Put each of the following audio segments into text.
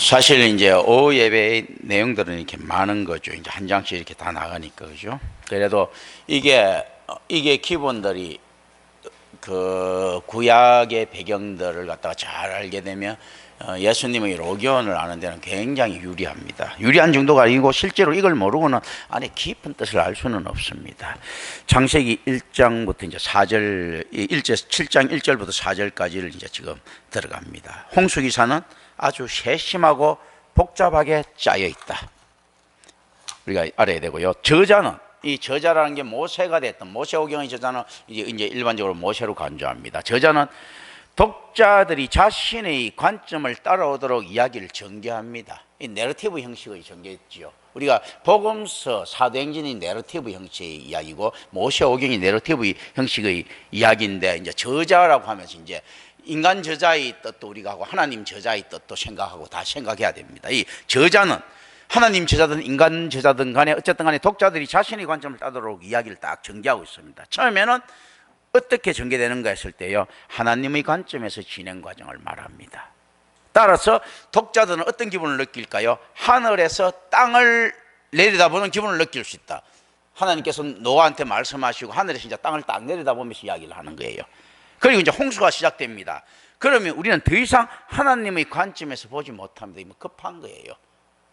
사실 이제 오후 예배의 내용들은 이렇게 많은 거죠. 이제 한 장씩 이렇게 다 나가니까, 그죠? 그래도 이게 기본들이 그 구약의 배경들을 갖다가 잘 알게 되면 예수님의 로견을 아는 데는 굉장히 유리합니다. 유리한 정도가 아니고 실제로 이걸 모르고는 안에 깊은 뜻을 알 수는 없습니다. 창세기 1장부터 이제 4절, 7장 1절부터 4절까지를 이제 지금 들어갑니다. 홍수기사는 아주 세심하고 복잡하게 짜여 있다. 우리가 알아야 되고요. 저자는, 이 저자라는 게 모세가 됐던, 모세오경의 저자는 이제 일반적으로 모세로 간주합니다. 저자는 독자들이 자신의 관점을 따라오도록 이야기를 전개합니다. 이 내러티브 형식의 전개였지요. 우리가 복음서, 사도행전이 내러티브 형식의 이야기고 모세오경이 내러티브 형식의 이야기인데, 이제 저자라고 하면서 이제 인간 저자의 뜻도 우리가 하고 하나님 저자의 뜻도 생각하고 다 생각해야 됩니다. 이 저자는 하나님 저자든 인간 저자든 간에 어쨌든 간에 독자들이 자신의 관점을 따도록 이야기를 딱 전개하고 있습니다. 처음에는 어떻게 전개되는가 했을 때요, 하나님의 관점에서 진행 과정을 말합니다. 따라서 독자들은 어떤 기분을 느낄까요? 하늘에서 땅을 내려다보는 기분을 느낄 수 있다. 하나님께서 노아한테 말씀하시고 하늘에서 이제 땅을 딱 내려다보면서 이야기를 하는 거예요. 그리고 이제 홍수가 시작됩니다. 그러면 우리는 더 이상 하나님의 관점에서 보지 못합니다. 이거 급한 거예요.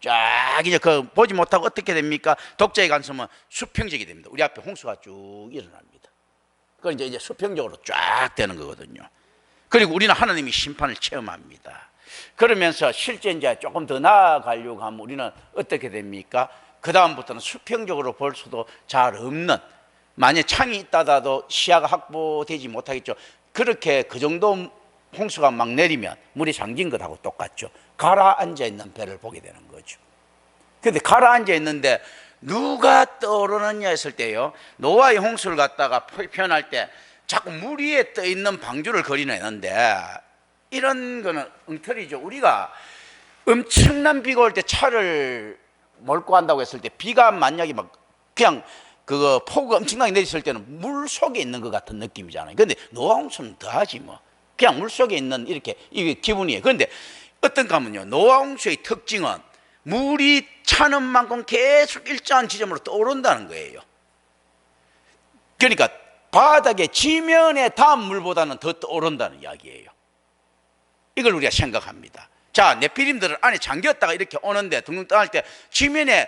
쫙 이제 그 보지 못하고 어떻게 됩니까? 독자의 관점은 수평적이 됩니다. 우리 앞에 홍수가 쭉 일어납니다. 그건 이제 수평적으로 쫙 되는 거거든요. 그리고 우리는 하나님의 심판을 체험합니다. 그러면서 실제 이제 조금 더 나아가려고 하면 우리는 어떻게 됩니까? 그 다음부터는 수평적으로 볼 수도 잘 없는, 만약 창이 있다가도 시야가 확보되지 못하겠죠. 그렇게 그 정도 홍수가 막 내리면 물이 잠긴 것하고 똑같죠. 가라앉아 있는 배를 보게 되는 거죠. 그런데 가라앉아 있는데 누가 떠오르느냐 했을 때요, 노아의 홍수를 갖다가 표현할 때 자꾸 물 위에 떠 있는 방주를 그리는데, 이런 거는 엉터리죠. 우리가 엄청난 비가 올 때 차를 몰고 간다고 했을 때, 비가 만약에 막 그냥 그거 폭우가 엄청나게 내렸을 때는 물 속에 있는 것 같은 느낌이잖아요. 그런데 노아 홍수는 더하지 뭐. 그냥 물 속에 있는 이렇게 이게 기분이에요. 그런데 어떤가 하면요, 노아 홍수의 특징은 물이 차는 만큼 계속 일정한 지점으로 떠오른다는 거예요. 그러니까 바닥에 지면에 닿은 물보다는 더 떠오른다는 이야기예요. 이걸 우리가 생각합니다. 자, 네피림들은 안에 잠겼다가 이렇게 오는데 둥둥 떠날 때 지면에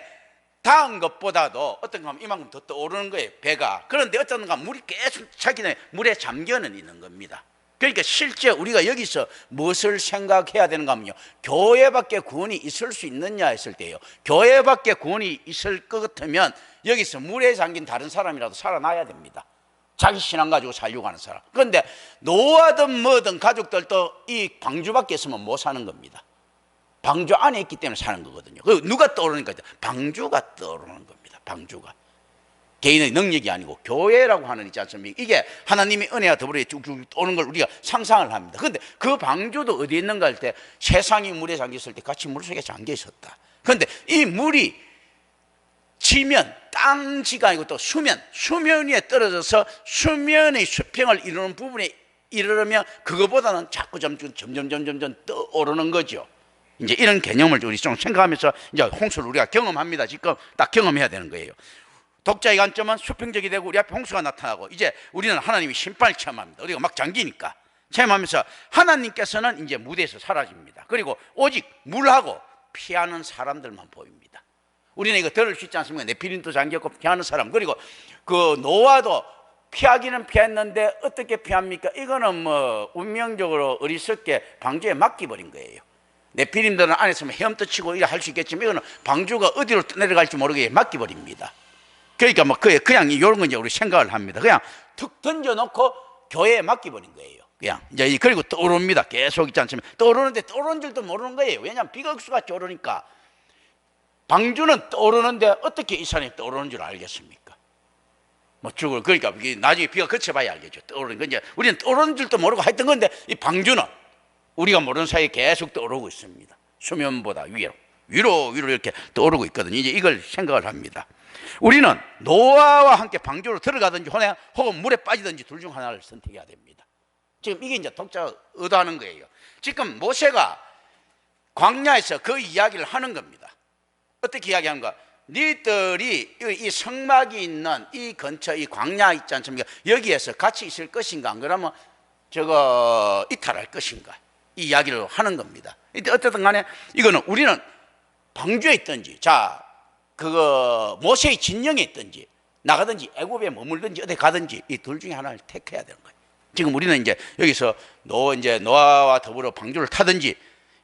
닿은 것보다도 어떤가 하면 이만큼 더 떠오르는 거예요, 배가. 그런데 어떤가 물이 계속 차기 때문에 물에 잠겨는 있는 겁니다. 그러니까 실제 우리가 여기서 무엇을 생각해야 되는가 하면요, 교회밖에 구원이 있을 수 있느냐 했을 때요, 교회밖에 구원이 있을 것 같으면 여기서 물에 잠긴 다른 사람이라도 살아나야 됩니다. 자기 신앙 가지고 살려고 하는 사람. 그런데 노아든 뭐든 가족들도 이 방주밖에 있으면 못 사는 겁니다. 방주 안에 있기 때문에 사는 거거든요. 누가 떠오르니까 방주가 떠오르는 겁니다. 방주가 개인의 능력이 아니고 교회라고 하는 있지 않습니까? 이게 하나님의 은혜와 더불어 쭉쭉 오는 걸 우리가 상상을 합니다. 그런데 그 방주도 어디에 있는가 할 때, 세상이 물에 잠겼을 때 같이 물속에 잠겨 있었다. 그런데 이 물이 지면, 땅지가 아니고 또 수면 위에 떨어져서 수면의 수평을 이루는 부분에 이르르면 그거보다는 자꾸 점점 떠오르는 거죠. 이제 이런 개념을 우리 좀 생각하면서 이제 홍수를 우리가 경험합니다. 지금 딱 경험해야 되는 거예요. 독자의 관점은 수평적이 되고 우리 앞에 홍수가 나타나고, 이제 우리는 하나님의 심판을 체험합니다. 우리가 막 잠기니까 체험하면서 하나님께서는 이제 무대에서 사라집니다. 그리고 오직 물하고 피하는 사람들만 보입니다. 우리는 이거 들을 수 있지 않습니까? 네피림도 잠겼고 피하는 사람, 그리고 그 노아도 피하기는 피했는데 어떻게 피합니까? 이거는 뭐 운명적으로 어리석게 방주에 맡겨버린 거예요. 네피림들은 안에서 헤엄떠치고 이래 할 수 있겠지만 이거는 방주가 어디로 내려갈지 모르게 맡겨버립니다. 그러니까 뭐 그냥 이런 건 이제 우리 생각을 합니다. 그냥 툭 던져놓고 교회에 맡겨버린 거예요. 그냥 이제 그리고 떠오릅니다. 계속 있지 않습니까? 떠오르는데 떠오르는 줄도 모르는 거예요. 왜냐하면 비가 억수같이 오르니까. 방주는 떠오르는데 어떻게 이 산이 떠오르는 줄 알겠습니까? 뭐 죽을, 그러니까 나중에 비가 그쳐봐야 알겠죠. 떠오르는 건 이제 우리는 떠오르는 줄도 모르고 했던 건데, 이 방주는 우리가 모르는 사이에 계속 떠오르고 있습니다. 수면보다 위로 이렇게 떠오르고 있거든요. 이제 이걸 생각을 합니다. 우리는 노아와 함께 방주로 들어가든지 혹은 물에 빠지든지 둘 중 하나를 선택해야 됩니다. 지금 이게 이제 독자가 의도하는 거예요. 지금 모세가 광야에서 그 이야기를 하는 겁니다. 어떻게 이야기하는가? 너희들이 이 성막이 있는 이 근처 이 광야 있지 않습니까? 여기에서 같이 있을 것인가? 안 그러면 저거 이탈할 것인가? 이 이야기를 하는 겁니다. 어쨌든 간에 이거는 우리는 방주에 있든지, 자, 그거 모세의 진영에 있든지, 나가든지, 애굽에 머물든지, 어디 가든지, 이 둘 중에 하나를 택해야 되는 거예요. 지금 우리는 이제 여기서 노아와 더불어 방주를 타든지,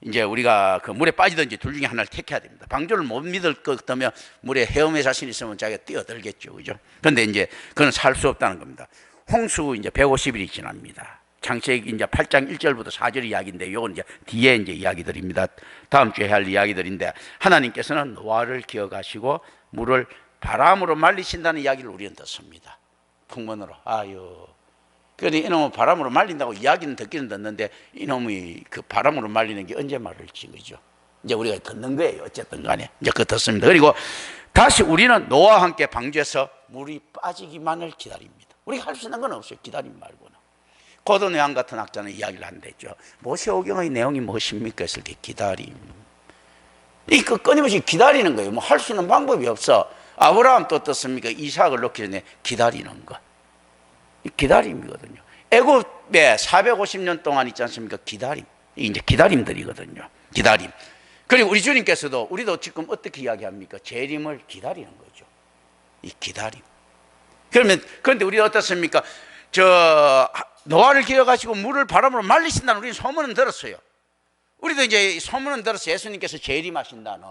이제 우리가 그 물에 빠지든지 둘 중에 하나를 택해야 됩니다. 방주를 못 믿을 것 같으면 물에 헤엄의 자신 있으면 자기가 뛰어들겠죠. 그죠? 그런데 이제 그건 살 수 없다는 겁니다. 홍수 이제 150일이 지납니다. 창세기 이제 8장 1절부터 4절 이야기인데, 요건 이제 뒤에 이제 이야기들입니다. 다음 주에 할 이야기들인데, 하나님께서는 노아를 기억하시고 물을 바람으로 말리신다는 이야기를 우리는 듣습니다. 풍문으로. 아유. 그런데 이놈은 바람으로 말린다고 이야기는 듣기는 듣는데, 이놈이 그 바람으로 말리는 게 언제 말릴지, 그죠? 이제 우리가 듣는 거예요. 어쨌든 간에. 이제 그거 듣습니다. 그리고 다시 우리는 노아와 함께 방주에서 물이 빠지기만을 기다립니다. 우리가 할 수 있는 건 없어요. 기다림 말고는. 고든 외환 같은 학자는 이야기를 한댔죠. 모세오경의 내용이 무엇입니까? 했을 때 기다림. 이거 끊임없이 기다리는 거예요. 뭐 할 수 있는 방법이 없어. 아브라함 또 어떻습니까? 이삭을 놓기 전에 기다리는 거. 기다림이거든요. 애굽에 450년 동안 있지 않습니까? 기다림. 이제 기다림들이거든요. 기다림. 그리고 우리 주님께서도, 우리도 지금 어떻게 이야기합니까? 재림을 기다리는 거죠. 이 기다림. 그런데 우리가 어떻습니까? 노아를 기억하시고 물을 바람으로 말리신다는 우리는 소문은 들었어요. 우리도 이제 소문은 들어서 예수님께서 재림하신다는,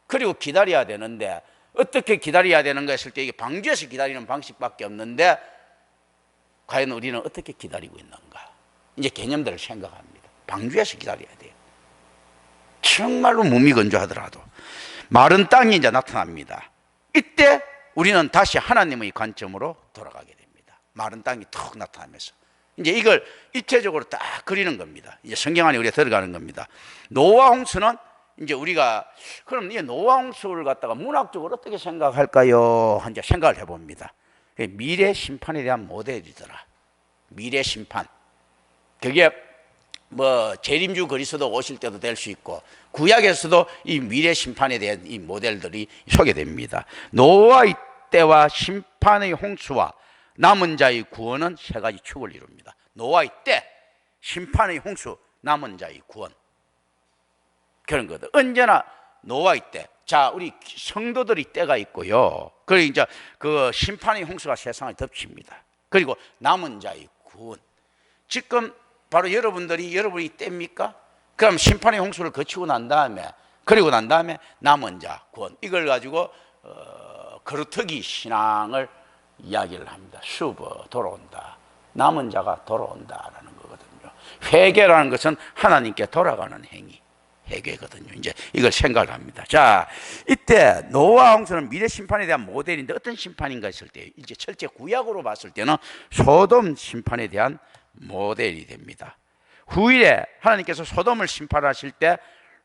그리고 기다려야 되는데, 어떻게 기다려야 되는가 했을 때 이게 방주에서 기다리는 방식밖에 없는데, 과연 우리는 어떻게 기다리고 있는가? 이제 개념들을 생각합니다. 방주에서 기다려야 돼요. 정말로 무미건조하더라도 마른 땅이 이제 나타납니다. 이때 우리는 다시 하나님의 관점으로 돌아가게 됩니다. 마른 땅이 툭 나타나면서 이제 이걸 입체적으로 딱 그리는 겁니다. 이제 성경 안에 우리가 들어가는 겁니다. 노아 홍수는 이제 우리가, 그럼 이 노아 홍수를 갖다가 문학적으로 어떻게 생각할까요? 이제 생각을 해봅니다. 미래 심판에 대한 모델이더라. 미래 심판. 그게 뭐 재림주 그리스도 오실 때도 될 수 있고, 구약에서도 이 미래 심판에 대한 이 모델들이 소개됩니다. 노아의 때와 심판의 홍수와 남은 자의 구원은 세 가지 축을 이룹니다. 노아의 때, 심판의 홍수, 남은 자의 구원. 그런 거다. 언제나 노아의 때. 자, 우리 성도들의 때가 있고요. 그리고 이제 그 심판의 홍수가 세상을 덮칩니다. 그리고 남은 자의 구원. 지금 바로 여러분이 때입니까? 그럼 심판의 홍수를 거치고 난 다음에, 그리고 난 다음에 남은 자 구원. 이걸 가지고 거루터기 신앙을 이야기를 합니다. 수버 돌아온다. 남은 자가 돌아온다라는 거거든요. 회개라는 것은 하나님께 돌아가는 행위. 회개거든요. 이제 이걸 생각을 합니다. 자, 이때 노아 홍수는 미래 심판에 대한 모델인데 어떤 심판인가 했을 때, 이제 철제 구약으로 봤을 때는 소돔 심판에 대한 모델이 됩니다. 후일에 하나님께서 소돔을 심판하실 때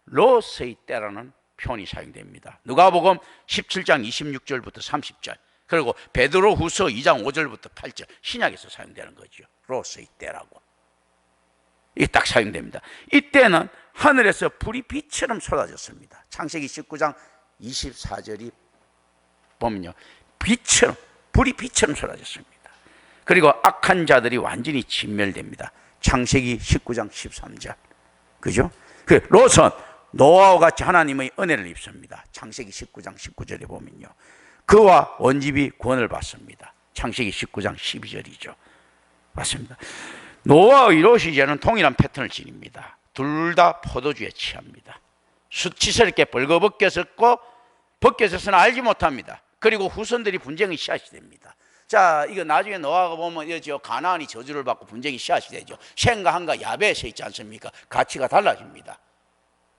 롯의 때라는 표현이 사용됩니다. 누가복음 17장 26절부터 30절, 그리고 베드로후서 2장 5절부터 8절, 신약에서 사용되는 거죠. 롯의 때라고. 이게 딱 사용됩니다. 이때는 하늘에서 불이 빛처럼 쏟아졌습니다. 창세기 19장 24절이 보면요, 불이 빛처럼 쏟아졌습니다. 그리고 악한 자들이 완전히 진멸됩니다. 창세기 19장 13절. 그죠? 롯은 노아와 같이 하나님의 은혜를 입습니다. 창세기 19장 19절에 보면요, 그와 원집이 구원을 받습니다. 창세기 19장 12절이죠. 맞습니다. 노아의 롯이 이제는 동일한 패턴을 지닙니다. 둘 다 포도주에 취합니다. 수치스럽게 벌거벗겨졌고, 벗겨졌으나 알지 못합니다. 그리고 후손들이 분쟁의 씨앗이 됩니다. 자, 이거 나중에 노아가 보면 가나안이 저주를 받고 분쟁의 씨앗이 되죠. 셈과 함과 야벳에 있지 않습니까? 가치가 달라집니다.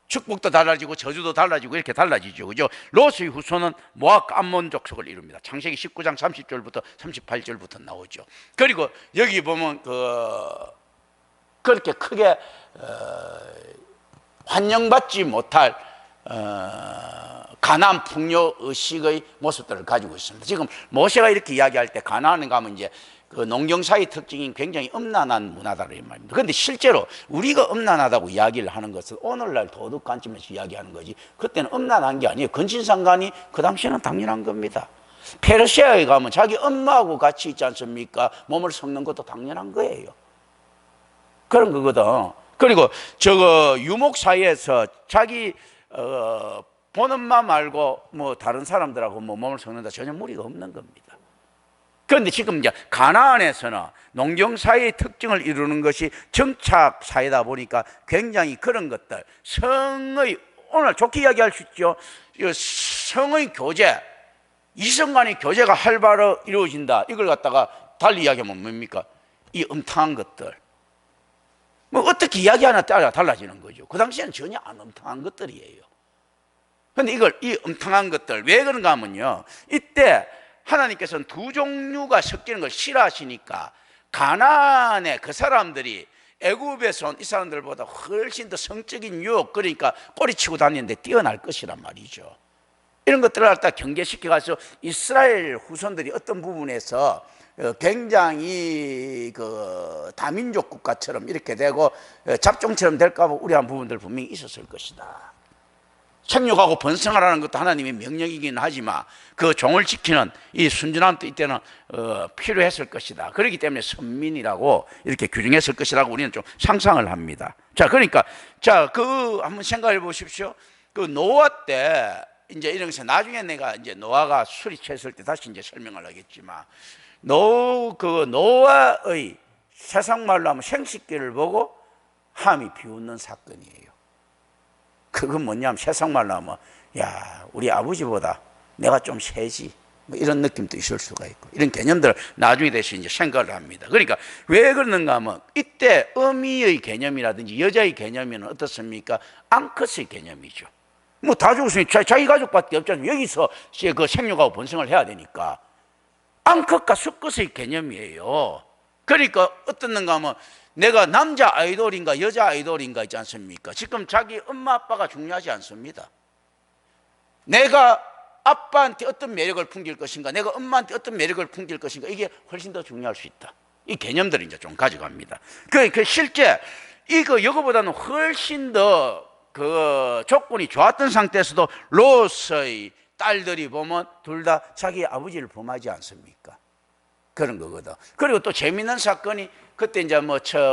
축복도 달라지고 저주도 달라지고 이렇게 달라지죠. 그죠? 롯의 후손은 모압 암몬 족속을 이룹니다. 창세기 19장 30절부터 38절부터 나오죠. 그리고 여기 보면 그렇게 크게 환영받지 못할 가나안 풍요 의식의 모습들을 가지고 있습니다. 지금 모세가 이렇게 이야기할 때 가나안에 가면 이제 그 농경사의 특징이 굉장히 음란한 문화다라는 말입니다. 그런데 실제로 우리가 음란하다고 이야기를 하는 것은 오늘날 도덕 관점에서 이야기하는 거지, 그때는 음란한 게 아니에요. 근친상간이 그 당시에는 당연한 겁니다. 페르시아에 가면 자기 엄마하고 같이 있지 않습니까? 몸을 섞는 것도 당연한 거예요. 그런 거거든. 그리고 저거 유목 사이에서 자기 보는 마 말고 뭐 다른 사람들하고 뭐 몸을 섞는다, 전혀 무리가 없는 겁니다. 그런데 지금 이제 가나안에서는 농경 사회의 특징을 이루는 것이 정착 사회다 보니까 굉장히 그런 것들, 성의, 오늘 좋게 이야기할 수 있죠. 성의 교제, 이성 간의 교제가 활발히 이루어진다. 이걸 갖다가 달리 이야기하면 뭡니까? 이 음탕한 것들. 뭐 어떻게 이야기하나 따라 달라지는 거죠. 그 당시에는 전혀 안 음탕한 것들이에요. 그런데 이 음탕한 것들, 왜 그런가 하면요, 이때 하나님께서는 두 종류가 섞이는 걸 싫어하시니까 가나안의 그 사람들이 애굽에서 온 이 사람들보다 훨씬 더 성적인 유혹, 그러니까 꼬리치고 다니는데 뛰어날 것이란 말이죠. 이런 것들을 갖다 경계시켜가서 이스라엘 후손들이 어떤 부분에서 굉장히 그 다민족 국가처럼 이렇게 되고 잡종처럼 될까 봐 우려한 부분들 분명히 있었을 것이다. 생육하고 번성하라는 것도 하나님의 명령이긴 하지만 그 종을 지키는 이 순전함도 이때는 필요했을 것이다. 그렇기 때문에 선민이라고 이렇게 규정했을 것이라고 우리는 좀 상상을 합니다. 자, 그러니까 그 한번 생각해 보십시오. 그 노아 때 이제 이런 것에 나중에 내가 이제 노아가 술이 취했을 때 다시 이제 설명을 하겠지만 노아의 세상 말로 하면 생식기를 보고 함이 비웃는 사건이에요. 그건 뭐냐면 세상 말로 하면 야, 우리 아버지보다 내가 좀 세지, 뭐 이런 느낌도 있을 수가 있고, 이런 개념들을 나중에 대해서 이제 생각을 합니다. 그러니까 왜 그러는가 하면 이때 어미의 개념이라든지 여자의 개념은 어떻습니까? 앙컷의 개념이죠. 뭐 다 죽었으니 자기 가족밖에 없잖아요. 여기서 그 생육하고 번성을 해야 되니까 앙컷과 수컷의 개념이에요. 그러니까 어떻는가 하면 내가 남자 아이돌인가 여자 아이돌인가 있지 않습니까? 지금 자기 엄마 아빠가 중요하지 않습니다. 내가 아빠한테 어떤 매력을 풍길 것인가, 내가 엄마한테 어떤 매력을 풍길 것인가, 이게 훨씬 더 중요할 수 있다. 이 개념들을 이제 좀 가져갑니다. 그 실제 이거보다는 훨씬 더 그 조건이 좋았던 상태에서도 롯의 딸들이 보면 둘 다 자기 아버지를 범하지 않습니까? 그런 거거든. 그리고 또 재미있는 사건이 그때 이제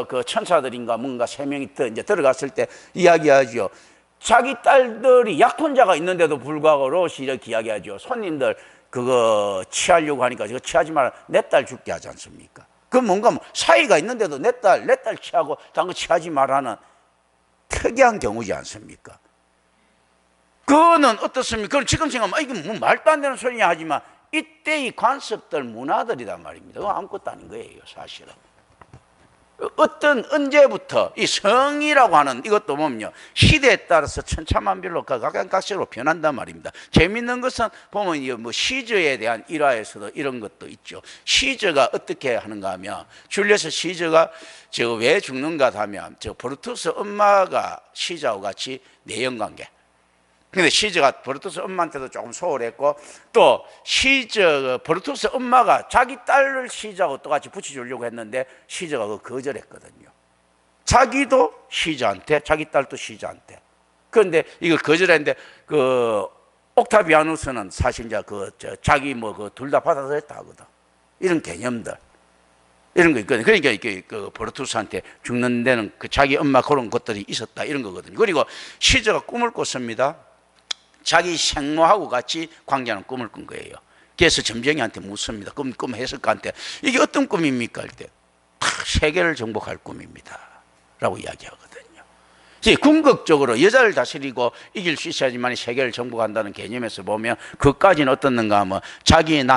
그 천사들인가 뭔가 세 명이 이제 들어갔을 때 이야기하죠. 자기 딸들이 약혼자가 있는데도 불구하고 롯이 이렇게 이야기하죠. 손님들 그거 취하려고 하니까 저거 취하지 마라, 내 딸 죽게 하지 않습니까? 그 뭔가 사이가 있는데도 내 딸 취하고 다른 거 취하지 말라는 특이한 경우지 않습니까? 그거는 어떻습니까? 그럼 지금 생각하면 이게 뭐 말도 안 되는 소리냐 하지만 이때의 관습들, 문화들이란 말입니다. 그건 아무것도 아닌 거예요, 사실은. 언제부터 이 성이라고 하는 이것도 보면요, 시대에 따라서 천차만별로 각각각색으로 변한단 말입니다. 재밌는 것은 보면 뭐 시저에 대한 일화에서도 이런 것도 있죠. 시저가 어떻게 하는가 하면, 줄리어스 시저가 왜 죽는가 하면 브루투스 엄마가 시저하고 같이 내연관계. 근데 시저가 브루투스 엄마한테도 조금 소홀했고, 또 브루투스 엄마가 자기 딸을 시저하고 똑같이 붙여주려고 했는데 시저가 그거 거절했거든요. 자기도 시저한테, 자기 딸도 시저한테. 그런데 이걸 거절했는데 그 옥타비아누스는 사실 이제 자기 둘 다 받아서 했다 하거든. 이런 개념들, 이런 거 있거든요. 그러니까 이게 그 브루투스한테 죽는 데는 그 자기 엄마 그런 것들이 있었다, 이런 거거든요. 그리고 시저가 꿈을 꿨습니다. 자기 생모하고 같이 관계하는 꿈을 꾼 거예요. 그래서 점쟁이한테 묻습니다. 꿈 해석가한테 이게 어떤 꿈입니까? 할 때 세계를 정복할 꿈입니다 라고 이야기하거든요. 궁극적으로 여자를 다스리고 이길 수 있어야지만 세계를 정복한다는 개념에서 보면 그까지는 어떻는가 하면 자기의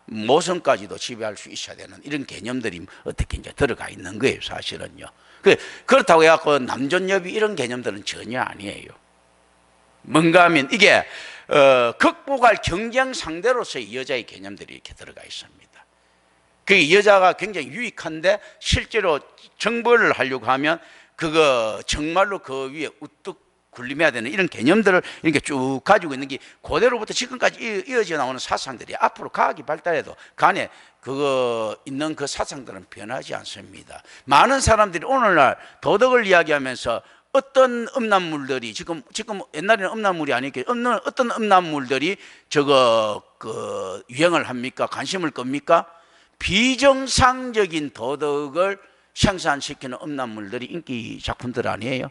모성까지도 지배할 수 있어야 되는 이런 개념들이 어떻게 이제 들어가 있는 거예요, 사실은요. 그렇다고 해갖고 남존여비 이런 개념들은 전혀 아니에요. 뭔가 하면 이게 극복할 경쟁 상대로서의 여자의 개념들이 이렇게 들어가 있습니다. 그 여자가 굉장히 유익한데 실제로 정벌을 하려고 하면 그거 정말로 그 위에 우뚝 군림해야 되는 이런 개념들을 이렇게 쭉 가지고 있는 게 고대로부터 지금까지 이어져 나오는 사상들이 앞으로 과학이 발달해도 간에 그거 있는 그 사상들은 변하지 않습니다. 많은 사람들이 오늘날 도덕을 이야기하면서 어떤 음란물들이 지금 옛날에는 음란물이 아니니까 어떤 음란물들이 그 유행을 합니까? 관심을 끕니까? 비정상적인 도덕을 생산시키는 음란물들이 인기 작품들 아니에요?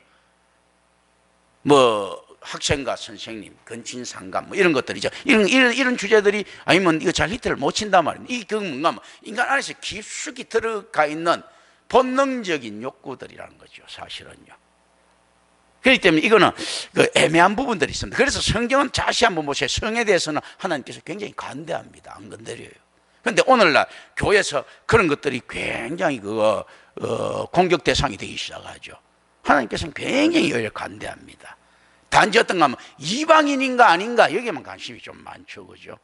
뭐 학생과 선생님, 근친상간 뭐 이런 것들이죠. 이런 주제들이 아니면 이거 잘 히트를 못 친단 말이에요. 이게 뭔가 인간 안에서 깊숙이 들어가 있는 본능적인 욕구들이라는 거죠, 사실은요. 그렇기 때문에 이거는 그 애매한 부분들이 있습니다. 그래서 성경은 다시 한번 보세요. 성에 대해서는 하나님께서 굉장히 관대합니다. 안 건드려요. 그런데 오늘날 교회에서 그런 것들이 굉장히 공격 대상이 되기 시작하죠. 하나님께서는 굉장히 여기에 관대합니다. 단지 어떤가 하면 이방인인가 아닌가 여기에만 관심이 좀 많죠, 그죠?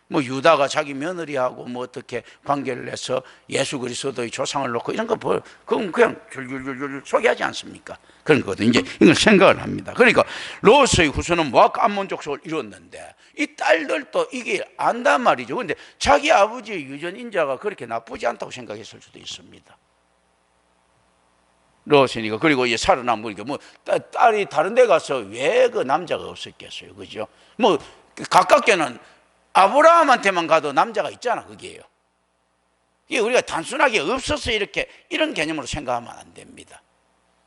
뭐 유다가 자기 며느리하고 뭐 어떻게 관계를 해서 예수 그리스도의 조상을 놓고 이런 거 그건 그냥 줄줄줄줄 소개하지 않습니까? 그런 거거든요. 이제 이걸 생각을 합니다. 그러니까 롯의 후손은 모압 암몬 족속을 이뤘는데 이 딸들도 이게 안단 말이죠. 그런데 자기 아버지의 유전인자가 그렇게 나쁘지 않다고 생각했을 수도 있습니다. 롯이니까. 그리고 이제 살아남으니까 뭐 딸이 다른 데 가서 왜 그 남자가 없었겠어요, 그죠? 뭐 가깝게는 아브라함한테만 가도 남자가 있잖아, 그게요. 이게 우리가 단순하게 없어서 이런 개념으로 생각하면 안 됩니다.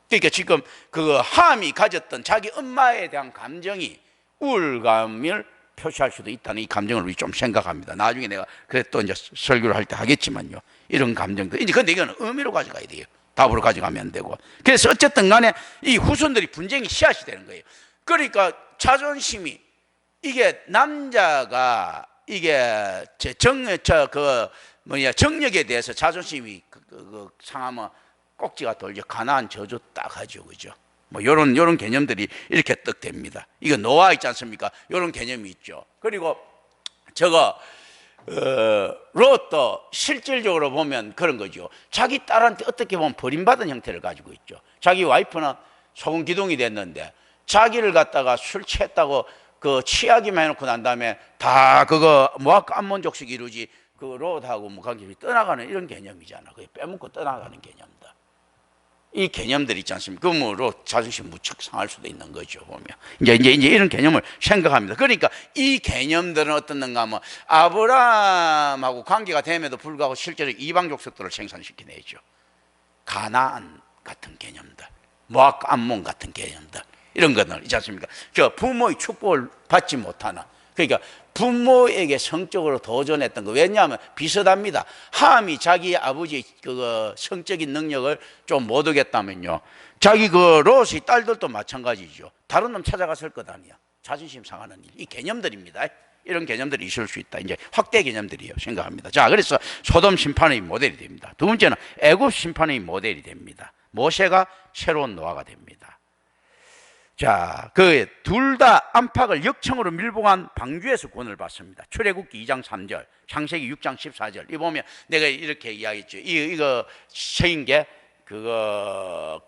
그러니까 지금 함이 가졌던 자기 엄마에 대한 감정이 우울감을 표시할 수도 있다는 이 감정을 우리 좀 생각합니다. 나중에 내가 또 이제 설교를 할 때 하겠지만요. 이런 감정들. 이제 근데 이거는 의미로 가져가야 돼요. 답으로 가져가면 안 되고. 그래서 어쨌든 간에 이 후손들이 분쟁이 씨앗이 되는 거예요. 그러니까 자존심이 이게 남자가 이게 정력에 대해서 자존심이 상하면 꼭지가 돌죠. 가나안 저주 딱 하죠, 그죠? 뭐 요런 개념들이 이렇게 떡됩니다. 이거 노아 있지 않습니까? 요런 개념이 있죠. 그리고 롯도 실질적으로 보면 그런 거죠. 자기 딸한테 어떻게 보면 버림받은 형태를 가지고 있죠. 자기 와이프는 소금 기둥이 됐는데 자기를 갖다가 술 취했다고 취하기만 해놓고 난 다음에 다 모압 암몬 족속 이루지 롯하고 뭐 관계없이 떠나가는 이런 개념이잖아. 그게 빼먹고 떠나가는 개념들. 이 개념들 있지 않습니까? 그 롯 자존심 무척 상할 수도 있는 거죠, 보면. 이제 이런 개념을 생각합니다. 그러니까 이 개념들은 어떻는가 하면 아브라함하고 관계가 됨에도 불구하고 실제로 이방 족속들을 생산시키내죠. 가나안 같은 개념들, 모압 암몬 같은 개념들. 이런 것들 있지 않습니까? 부모의 축복을 받지 못하는, 그러니까 부모에게 성적으로 도전했던 거. 왜냐하면 비슷합니다. 함이 자기 아버지의 성적인 능력을 좀 못 얻겠다면요, 자기 롯의 딸들도 마찬가지죠. 다른 놈 찾아갔을 것 아니야. 자존심 상하는 일. 이 개념들입니다. 이런 개념들이 있을 수 있다. 이제 확대 개념들이에요. 생각합니다. 자, 그래서 소돔 심판의 모델이 됩니다. 두 번째는 애굽 심판의 모델이 됩니다. 모세가 새로운 노아가 됩니다. 자, 둘 다 안팎을 역청으로 밀봉한 방주에서 구원을 받습니다. 출애굽기 2장 3절, 창세기 6장 14절. 이 보면 내가 이렇게 이야기했죠. 이거 세인 게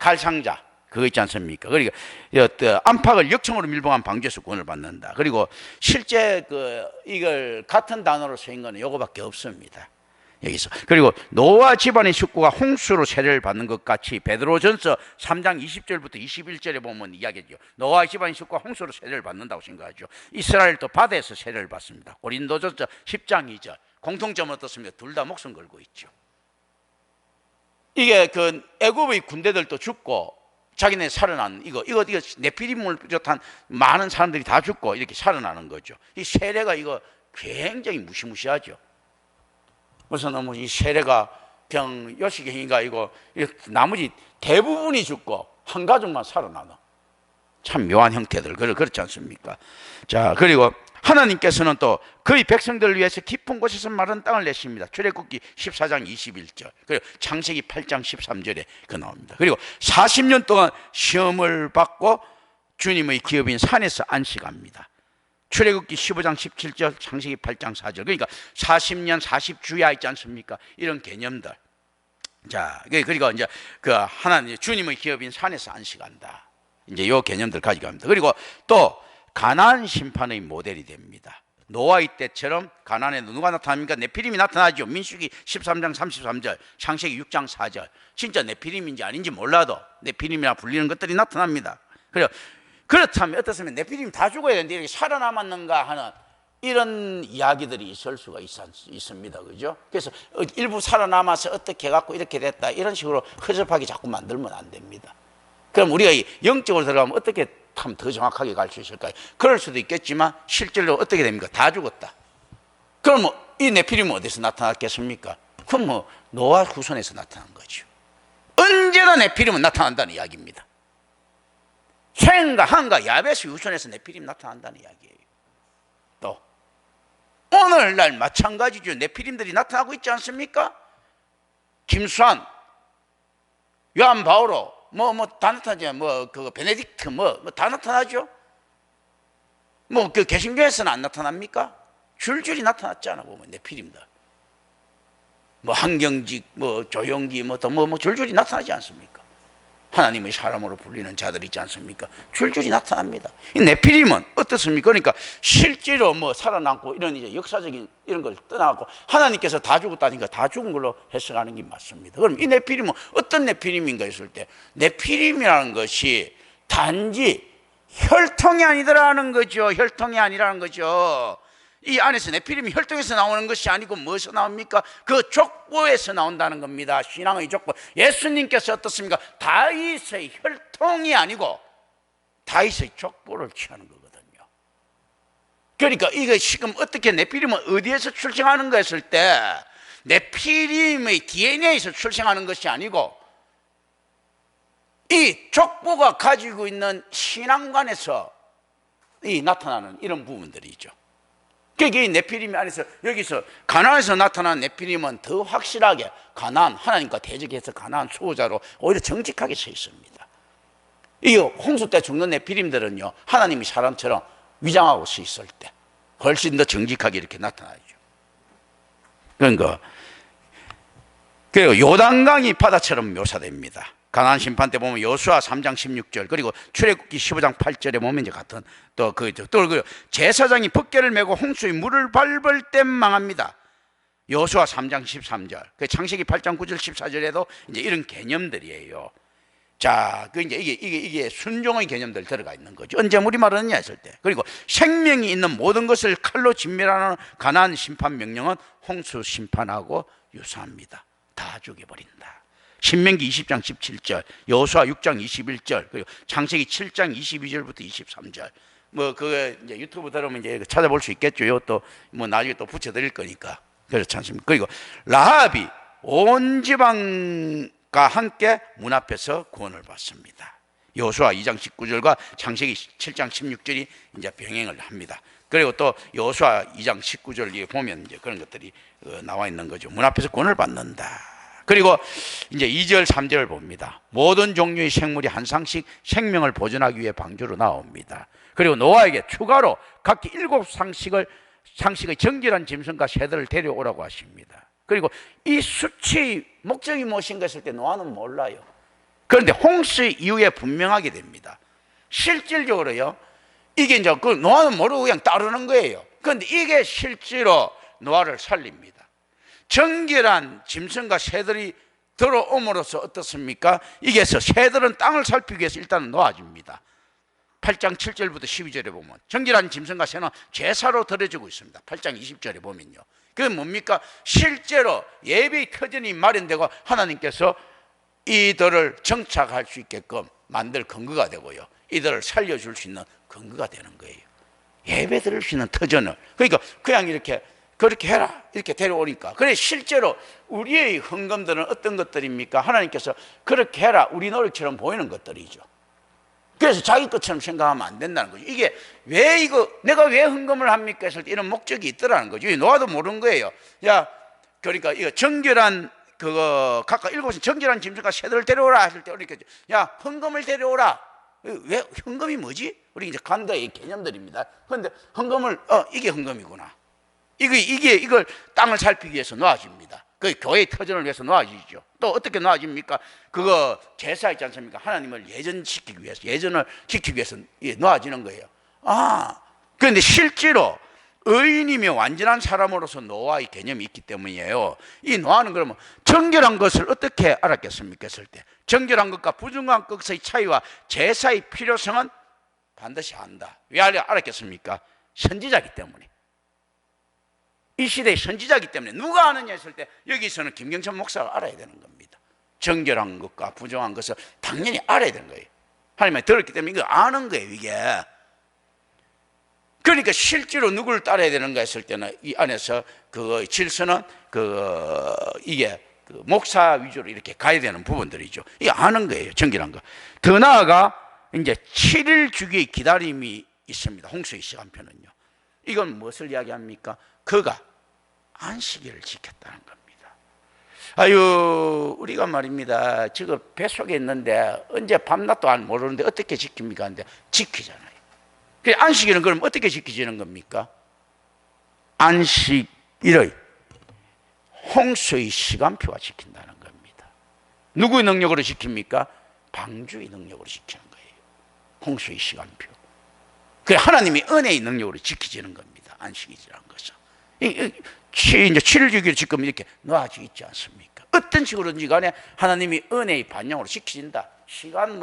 갈상자 그거 있지 않습니까? 그러니까 안팎을 역청으로 밀봉한 방주에서 구원을 받는다. 그리고 실제 이걸 같은 단어로 쓰인 거는 요거밖에 없습니다. 여기서. 그리고 노아 집안의 식구가 홍수로 세례를 받는 것 같이 베드로전서 3장 20절부터 21절에 보면 이야기죠. 노아 집안의 식구가 홍수로 세례를 받는다고 생각하죠. 이스라엘도 바다에서 세례를 받습니다. 고린도전서 10장 2절. 공통점은 어떻습니까? 둘 다 목숨 걸고 있죠. 이게 애굽의 군대들도 죽고 자기네 살아나는 이거 네피림을 비롯한 많은 사람들이 다 죽고 이렇게 살아나는 거죠. 이 세례가 굉장히 무시무시하죠. 무슨 이 세례가 그냥 요식행위가 나머지 대부분이 죽고 한 가족만 살아나는 참 묘한 형태들. 그렇지 않습니까? 자, 그리고 하나님께서는 또 그의 백성들을 위해서 깊은 곳에서 마른 땅을 내십니다. 출애굽기 14장 21절, 그리고 창세기 8장 13절에 나옵니다. 그리고 40년 동안 시험을 받고 주님의 기업인 산에서 안식합니다. 출애굽기 15장 17절, 창세기 8장 4절. 그러니까 40년 40주야 있지 않습니까? 이런 개념들. 자, 그리고 이제 하나님 주님의 기업인 산에서 안식한다. 이제 요 개념들 가지고 갑니다. 그리고 또 가나안 심판의 모델이 됩니다. 노아의 때처럼 가나안에도 누가 나타납니까? 네피림이 나타나죠. 민수기 13장 33절, 창세기 6장 4절. 진짜 네피림인지 아닌지 몰라도 네피림이라 불리는 것들이 나타납니다. 그렇다면 어떻습니까? 네피림이 다 죽어야 되는데 이렇게 살아남았는가 하는 이런 이야기들이 있을 수가 있습니다. 그죠? 그래서 일부 살아남아서 어떻게 해갖고 이렇게 됐다 이런 식으로 허접하게 자꾸 만들면 안 됩니다. 그럼 우리가 영적으로 들어가면 어떻게 하면 더 정확하게 갈 수 있을까요? 그럴 수도 있겠지만 실제로 어떻게 됩니까? 다 죽었다. 그럼 이 네피림은 어디서 나타났겠습니까? 그럼 노아 후손에서 나타난 거죠. 언제나 네피림은 나타난다는 이야기입니다. 셈과 함과 야베스 후손에서 네피림 나타난다는 이야기예요. 또 오늘날 마찬가지죠. 네피림들이 나타나고 있지 않습니까? 김수환, 요한 바오로 다 나타나죠. 그 베네딕트 다 나타나죠. 그 개신교에서는 안 나타납니까? 줄줄이 나타났잖아. 보면 네피림들. 한경직, 조용기, 줄줄이 나타나지 않습니까? 하나님의 사람으로 불리는 자들 있지 않습니까? 줄줄이 나타납니다. 이 네피림은 어떻습니까? 그러니까 실제로 살아남고 이런 이제 역사적인 이런 걸 떠나고 하나님께서 다 죽었다니까 다 죽은 걸로 해석하는 게 맞습니다. 그럼 이 네피림은 어떤 네피림인가 했을 때 네피림이라는 것이 단지 혈통이 아니더라는 거죠. 혈통이 아니라는 거죠. 이 안에서 네피림이 혈통에서 나오는 것이 아니고 무엇에서 나옵니까? 그 족보에서 나온다는 겁니다. 신앙의 족보. 예수님께서 어떻습니까? 다윗의 혈통이 아니고 다윗의 족보를 취하는 거거든요. 그러니까 이거 지금 어떻게 네피림은 어디에서 출생하는 거 했을 때 네피림의 DNA에서 출생하는 것이 아니고 이 족보가 가지고 있는 신앙관에서 나타나는 이런 부분들이죠. 그게 네피림 안에서 여기서 가나안에서 나타난 네피림은 더 확실하게 가나안 하나님과 대적해서 가나안 수호자로 오히려 정직하게 서 있습니다. 이 홍수 때 죽는 네피림들은요 하나님이 사람처럼 위장하고 서 있을 때 훨씬 더 정직하게 이렇게 나타나죠. 그러니까 그리고 요단강이 바다처럼 묘사됩니다. 가나안 심판 때 보면 여호수아 3장 16절 그리고 출애굽기 15장 8절에 보면 이제 같은 또 제사장이 덮개를 메고 홍수의 물을 밟을 때 망합니다. 여호수아 3장 13절 그 창세기 8장 9절 14절에도 이제 이런 개념들이에요. 자, 이제 이게 순종의 개념들 들어가 있는 거죠. 언제 우리말을 하느냐 했을 때. 그리고 생명이 있는 모든 것을 칼로 진멸하는 가나안 심판 명령은 홍수 심판하고 유사합니다. 다 죽여버린다. 신명기 20장 17절, 여호수아 6장 21절, 그리고 창세기 7장 22절부터 23절. 이제 유튜브 들으면 이제 찾아볼 수 있겠죠. 이것도 나중에 또 붙여드릴 거니까. 그렇지 않습니까? 그리고 라합이 온 지방과 함께 문 앞에서 구원을 받습니다. 여호수아 2장 19절과 창세기 7장 16절이 이제 병행을 합니다. 그리고 또 여호수아 2장 19절에 보면 이제 그런 것들이 나와 있는 거죠. 문 앞에서 구원을 받는다. 그리고 이제 2절 3절을 봅니다. 모든 종류의 생물이 한 상씩 생명을 보존하기 위해 방주로 나옵니다. 그리고 노아에게 추가로 각기 7상씩의 정결한 짐승과 새들을 데려오라고 하십니다. 그리고 이 수치의 목적이 무엇인가 했을 때 노아는 몰라요. 그런데 홍수 이후에 분명하게 됩니다. 실질적으로요 이게 이제 노아는 모르고 그냥 따르는 거예요. 그런데 이게 실제로 노아를 살립니다. 정결한 짐승과 새들이 들어옴으로써 어떻습니까? 이게서 새들은 땅을 살피기 위해서 일단은 놓아집니다. 8장 7절부터 12절에 보면 정결한 짐승과 새는 제사로 드려지고 있습니다. 8장 20절에 보면요. 그게 뭡니까? 실제로 예배의 터전이 마련되고 하나님께서 이들을 정착할 수 있게끔 만들 근거가 되고요. 이들을 살려줄 수 있는 근거가 되는 거예요. 예배 드릴 수 있는 터전을. 그러니까 그냥 그렇게 해라 이렇게 데려오니까. 그래 실제로 우리의 헌금들은 어떤 것들입니까? 하나님께서 그렇게 해라 우리 노력처럼 보이는 것들이죠. 그래서 자기 것처럼 생각하면 안 된다는 거죠. 이게 내가 왜 헌금을 합니까 했을 때 이런 목적이 있더라는 거죠. 노아도 모르는 거예요. 그러니까 이거 정결한 각각 7은 정결한 짐승과 새들을 데려오라 했을 때 그러니까 헌금을 데려오라. 왜 헌금이 뭐지? 우리 이제 간다의 개념들입니다. 그런데 헌금을 이게 헌금이구나. 이걸 땅을 살피기 위해서 놓아집니다. 그 교회의 터전을 위해서 놓아지죠. 또 어떻게 놓아집니까? 그거 제사 있지 않습니까? 하나님을 예전시키기 위해서, 예전을 지키기 위해서 놓아지는 거예요. 그런데 실제로 의인이며 완전한 사람으로서 노아의 개념이 있기 때문이에요. 이 노아는 그러면 정결한 것을 어떻게 알았겠습니까? 했을 때 정결한 것과 부정한 것의 차이와 제사의 필요성은 반드시 안다. 왜 알았겠습니까? 선지자이기 때문에. 이 시대의 선지자이기 때문에. 누가 아느냐 했을 때 여기서는 김경천 목사가 알아야 되는 겁니다. 정결한 것과 부정한 것을 당연히 알아야 되는 거예요. 하나님이 들었기 때문에 이거 아는 거예요, 이게. 그러니까 실제로 누구를 따라야 되는가 했을 때는 이 안에서 그 질서는 이게 목사 위주로 이렇게 가야 되는 부분들이죠. 이게 아는 거예요, 정결한 거. 더 나아가 이제 7일 주기의 기다림이 있습니다. 홍수의 시간표는요. 이건 무엇을 이야기합니까? 그가 안식일을 지켰다는 겁니다. 우리가 말입니다. 지금 뱃속에 있는데 언제 밤낮도 안 모르는데 어떻게 지킵니까? 근데 지키잖아요. 안식일은 그럼 어떻게 지키지는 겁니까? 안식일의 홍수의 시간표가 지킨다는 겁니다. 누구의 능력으로 지킵니까? 방주의 능력으로 지키는 거예요. 홍수의 시간표. 그래 하나님이 은혜의 능력으로 지키지는 겁니다. 안식일이라는 것은. 이제 7일 주기를 지금 이렇게 놓아져 있지 않습니까? 어떤 식으로든지 간에 하나님이 은혜의 반영으로 지키진다. 시간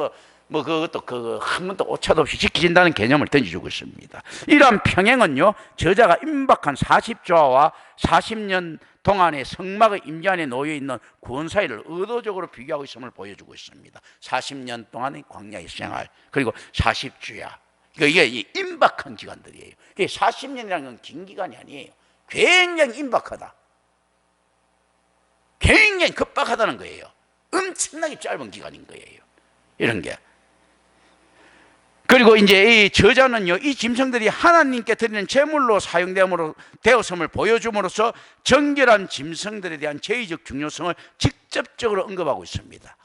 그것도 한 번도 오차도 없이 지켜진다는 개념을 던져주고 있습니다. 이러한 평행은요, 저자가 임박한 40조와 40년 동안의 성막의 임재 안에 놓여 있는 구원 사이를 의도적으로 비교하고 있음을 보여주고 있습니다. 40년 동안의 광야의 생활, 그리고 40주야. 이게 임박한 기간들이에요. 40년이라는 건 긴 기간이 아니에요. 굉장히 임박하다. 굉장히 급박하다는 거예요. 엄청나게 짧은 기간인 거예요. 이런 게. 그리고 이제 이 저자는요, 이 짐승들이 하나님께 드리는 제물로 되었음을 보여줌으로써 정결한 짐승들에 대한 제의적 중요성을 직접적으로 언급하고 있습니다.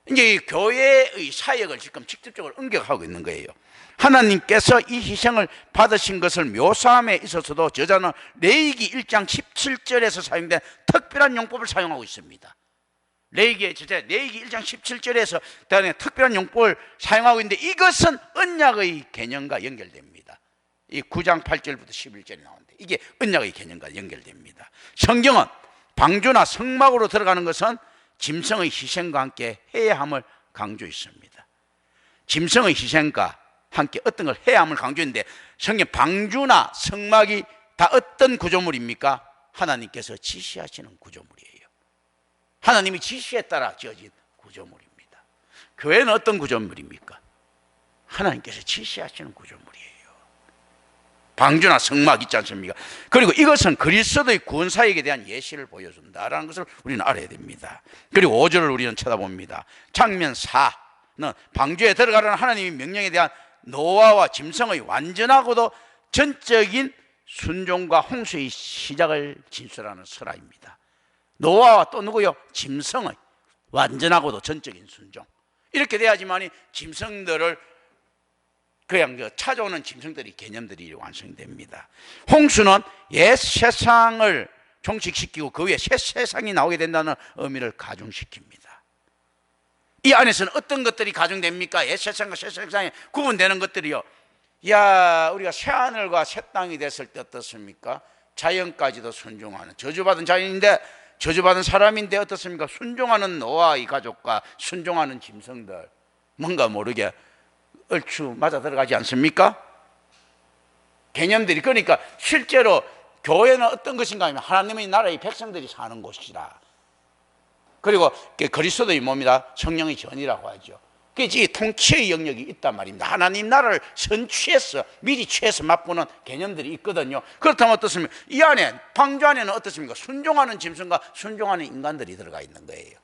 이제 이 교회의 사역을 지금 직접적으로 언급하고 있는 거예요. 하나님께서 이 희생을 받으신 것을 묘사함에 있어서도 저자는 레위기 1장 17절에서 사용된 특별한 용법을 사용하고 있습니다. 레위기 1장 17절에서 특별한 용법을 사용하고 있는데 이것은 언약의 개념과 연결됩니다. 이 9장 8절부터 11절이 나오는데 이게 언약의 개념과 연결됩니다. 성경은 방주나 성막으로 들어가는 것은 짐승의 희생과 함께 해야 함을 강조했습니다. 짐승의 희생과 함께 어떤 걸 해야 함을 강조했는데 성경 방주나 성막이 다 어떤 구조물입니까? 하나님께서 지시하시는 구조물이에요. 하나님이 지시에 따라 지어진 구조물입니다. 교회는 어떤 구조물입니까? 하나님께서 지시하시는 구조물이에요. 방주나 성막 있지 않습니까? 그리고 이것은 그리스도의 구원 사역에 대한 예시를 보여준다라는 것을 우리는 알아야 됩니다. 그리고 5절을 우리는 쳐다봅니다. 장면 4는 방주에 들어가라는 하나님의 명령에 대한 노아와 짐승의 완전하고도 전적인 순종과 홍수의 시작을 진술하는 설화입니다. 노아와 또 누구요? 짐승의 완전하고도 전적인 순종. 이렇게 돼야지만이 짐승들을 그냥 찾아오는 짐승들이 개념들이 완성됩니다. 홍수는 옛 세상을 종식시키고 그 위에 새 세상이 나오게 된다는 의미를 가중시킵니다. 이 안에서는 어떤 것들이 가중됩니까? 옛 세상과 새 세상에 구분되는 것들이요. 우리가 새 하늘과 새 땅이 됐을 때 어떻습니까? 자연까지도 순종하는 저주받은 자연인데 저주받은 사람인데 어떻습니까? 순종하는 노아의 가족과 순종하는 짐승들 뭔가 모르게 얼추 맞아 들어가지 않습니까? 개념들이. 그러니까 실제로 교회는 어떤 것인가 하면 하나님의 나라의 백성들이 사는 곳이라. 그리고 그리스도의 몸이라 성령의 전이라고 하죠. 그게 통치의 영역이 있단 말입니다. 하나님 나라를 선취해서 미리 취해서 맛보는 개념들이 있거든요. 그렇다면 어떻습니까? 이 안에 방주 안에는 어떻습니까? 순종하는 짐승과 순종하는 인간들이 들어가 있는 거예요.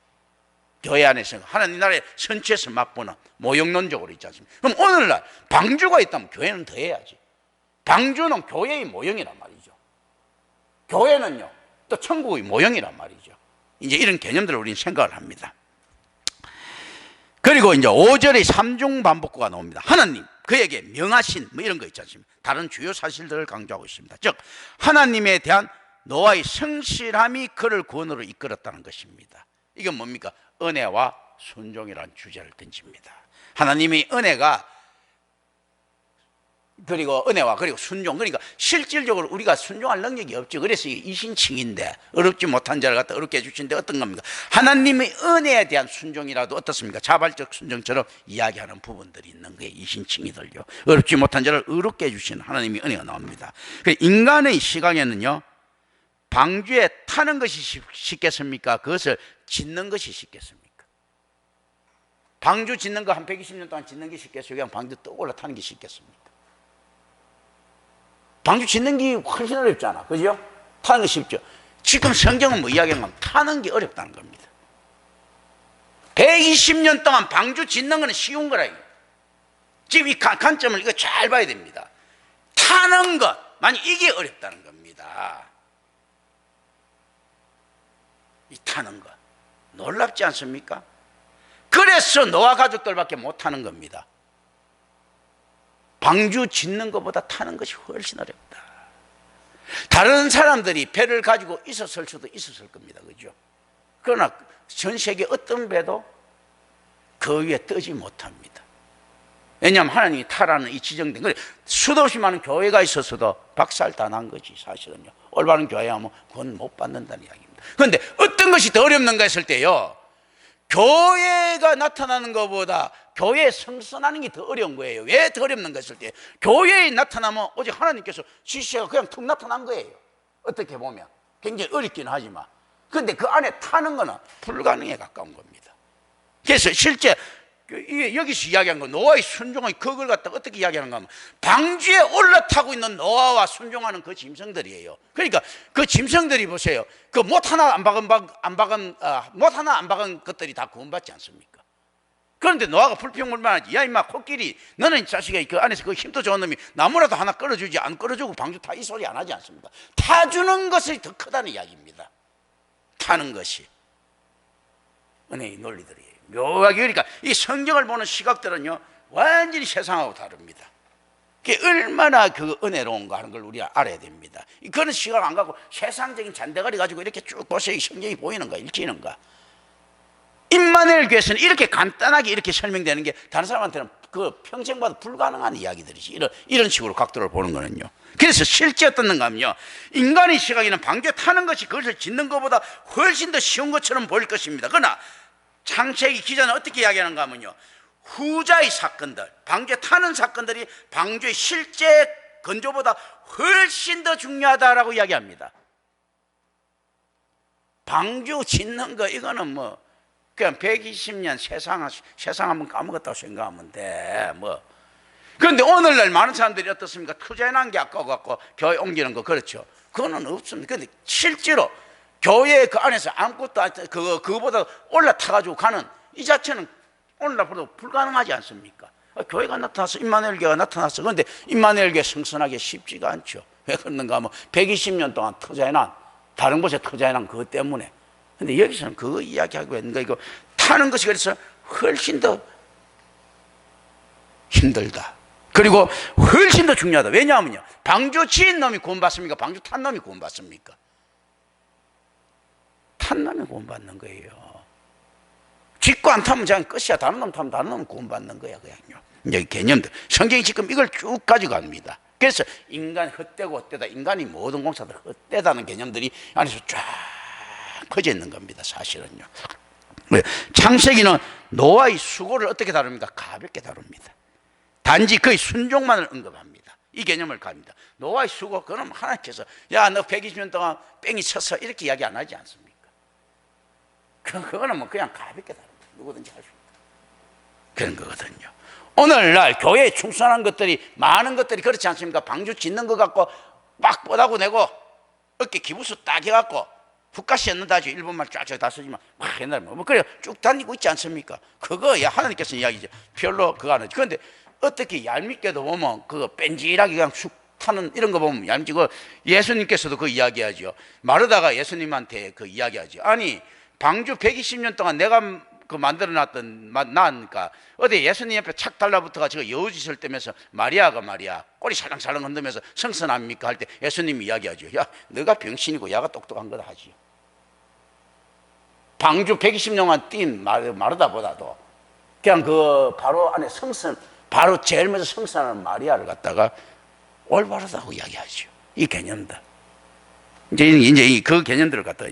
교회 안에서 하나님 나라에 선취해서 맛보는 모형론적으로 있지 않습니까? 그럼 오늘날 방주가 있다면 교회는 더 해야지. 방주는 교회의 모형이란 말이죠. 교회는요 또 천국의 모형이란 말이죠. 이제 이런 개념들을 우리는 생각을 합니다. 그리고 이제 5절의 3중 반복구가 나옵니다. 하나님 그에게 명하신 이런 거 있지 않습니까? 다른 주요 사실들을 강조하고 있습니다. 즉 하나님에 대한 노아의 성실함이 그를 구원으로 이끌었다는 것입니다. 이건 뭡니까? 은혜와 순종이라는 주제를 던집니다. 하나님의 은혜가 그리고 은혜와 그리고 순종, 그러니까 실질적으로 우리가 순종할 능력이 없죠. 그래서 이게 이신칭인데 어렵지 못한 자를 갖다 어렵게 해주신데 어떤 겁니까? 하나님의 은혜에 대한 순종이라도 어떻습니까? 자발적 순종처럼 이야기하는 부분들이 있는 거예요. 이신칭이들요. 어렵지 못한 자를 어렵게 해주시는 하나님의 은혜가 나옵니다. 인간의 시각에는요, 방주에 타는 것이 쉽겠습니까? 그것을 짓는 것이 쉽겠습니까? 방주 짓는 거 한 120년 동안 짓는 게 쉽겠어요? 그냥 방주 떠 올라타는 게 쉽겠습니까? 방주 짓는 게 훨씬 어렵잖아, 그죠? 타는 게 쉽죠. 지금 성경은 뭐 이야기하면 타는 게 어렵다는 겁니다. 120년 동안 방주 짓는 거는 쉬운 거라. 지금 이 관점을 이거 잘 봐야 됩니다. 타는 것, 만약 이게 어렵다는 겁니다. 이 타는 것 놀랍지 않습니까? 그래서 노아 가족들밖에 못 타는 겁니다. 방주 짓는 것보다 타는 것이 훨씬 어렵다. 다른 사람들이 배를 가지고 있었을 수도 있었을 겁니다, 그죠? 그러나 전 세계 어떤 배도 그 위에 뜨지 못합니다. 왜냐하면 하나님이 타라는 이 지정된 거예요. 수도 없이 많은 교회가 있었어도 박살 다 난 거지, 사실은요. 올바른 교회 하면 그건 못 받는다는 이야기입니다. 그런데 어떤 것이 더 어렵는가 했을 때요, 교회가 나타나는 것보다 교회에 성선하는 게 더 어려운 거예요. 왜 더 어렵는가 했을 때, 교회에 나타나면 오직 하나님께서 지시가 그냥 툭 나타난 거예요. 어떻게 보면 굉장히 어렵기는 하지만, 그런데 그 안에 타는 거는 불가능에 가까운 겁니다. 그래서 실제 여기서 이야기한 거, 노아의 순종의 그걸 갖다 어떻게 이야기하는가 하면, 방주에 올라타고 있는 노아와 순종하는 그 짐승들이에요. 그러니까 그 짐승들이 보세요. 그 못 하나 안 박은 것들이 다 구원받지 않습니까? 그런데 노아가 불평불만하지. 야 임마 코끼리, 너는 자식이 그 안에서 그 힘도 좋은 놈이 나무라도 하나 끌어주지, 안 끌어주고 방주 타, 이 소리 안 하지 않습니까? 타주는 것이 더 크다는 이야기입니다. 타는 것이 은혜의 논리들이에요. 묘하게. 그러니까 이 성경을 보는 시각들은요, 완전히 세상하고 다릅니다. 그게 얼마나 그 은혜로운가 하는 걸 우리가 알아야 됩니다. 그런 시각 안 갖고 세상적인 잔대가리 가지고 이렇게 쭉 보세요. 성경이 보이는가 읽히는가. 임마누엘 교회에서는 이렇게 간단하게 이렇게 설명되는 게 다른 사람한테는 그 평생 봐도 불가능한 이야기들이지. 이런 식으로 각도를 보는 거는요. 그래서 실제 어떻는가 하면요, 인간의 시각에는 방주에 타는 것이 그것을 짓는 것보다 훨씬 더 쉬운 것처럼 보일 것입니다. 그러나 창세기 기자는 어떻게 이야기하는가 하면요, 후자의 사건들, 방주에 타는 사건들이 방주의 실제 건조보다 훨씬 더 중요하다라고 이야기합니다. 방주 짓는 거 이거는 뭐 그냥 120년 세상 한번 까먹었다고 생각하면 돼. 뭐. 그런데 오늘날 많은 사람들이 어떻습니까? 투자해놓은 게 아까워 갖고 교회 옮기는 거, 그렇죠? 그거는 없습니다. 그런데 실제로 교회 그 안에서 아무것도 그거보다 올라타가지고 가는 이 자체는 오늘날보다 불가능하지 않습니까? 교회가 나타나서, 임마누엘 교회가 나타났어. 그런데 임마누엘 교회 성선하기 쉽지가 않죠. 왜 그런가 하면 120년 동안 투자해놓은, 다른 곳에 투자해놓은 그것 때문에. 근데 여기서는 그거 이야기하고 있는 거, 이거 타는 것이 그래서 훨씬 더 힘들다. 그리고 훨씬 더 중요하다. 왜냐하면요, 방주 지은 놈이 구원받습니까? 방주 탄 놈이 구원받습니까? 탄 놈이 구원받는 거예요. 짓고 안 타면 그냥 끝이야. 다른 놈 타면 다른 놈 구원받는 거야, 그냥요. 여기 개념들. 성경이 지금 이걸 쭉 가지고 갑니다. 그래서 인간 헛되고 헛되다, 인간이 모든 공사들 헛되다는 개념들이 안에서 쫙 퍼져 있는 겁니다, 사실은요. 창세기는 노아의 수고를 어떻게 다룹니까? 가볍게 다룹니다. 단지 그의 순종만을 언급합니다. 이 개념을 갑니다. 노아의 수고, 그럼 하나님께서 야 너 120년 동안 뺑이 쳤어 이렇게 이야기 안 하지 않습니까? 그거는 뭐 그냥 가볍게 다룹니다. 누구든지 할 수 있다, 그런 거거든요. 오늘날 교회에 충성한 것들이, 많은 것들이 그렇지 않습니까? 방주 짓는 것 같고 막 뻗하고 내고 어깨 기부수 딱 해갖고 붓가시 였는다지, 일본말 쫙쫙 다 쓰지만 막 옛날에 뭐 그래 쭉 다니고 있지 않습니까? 그거 야 하나님께서 이야기죠. 별로 그거 안 하죠. 그런데 어떻게 얄밉게도 보면 그거 뺀질하게 그냥 쑥 타는 이런 거 보면 얄밉고, 예수님께서도 그 이야기하죠. 마르다가 예수님한테 그 이야기하죠. 아니 방주 120년 동안 내가 그 만들어놨던 나니까 어디 예수님 옆에 착 달라붙어가 지금 여우짓을 떼면서 마리아가 말이야 꼬리 살랑살랑 흔들면서 성선합니까 할 때 예수님이 이야기하죠. 야, 너가 병신이고 야가 똑똑한 거다 하지요. 방주 120년간 뛴 마르다보다도 그냥 그 바로 안에 성선, 바로 제일 먼저 성선하는 마리아를 갖다가 올바르다고 이야기하죠. 이 개념들. 이제 그 개념들을 갖다가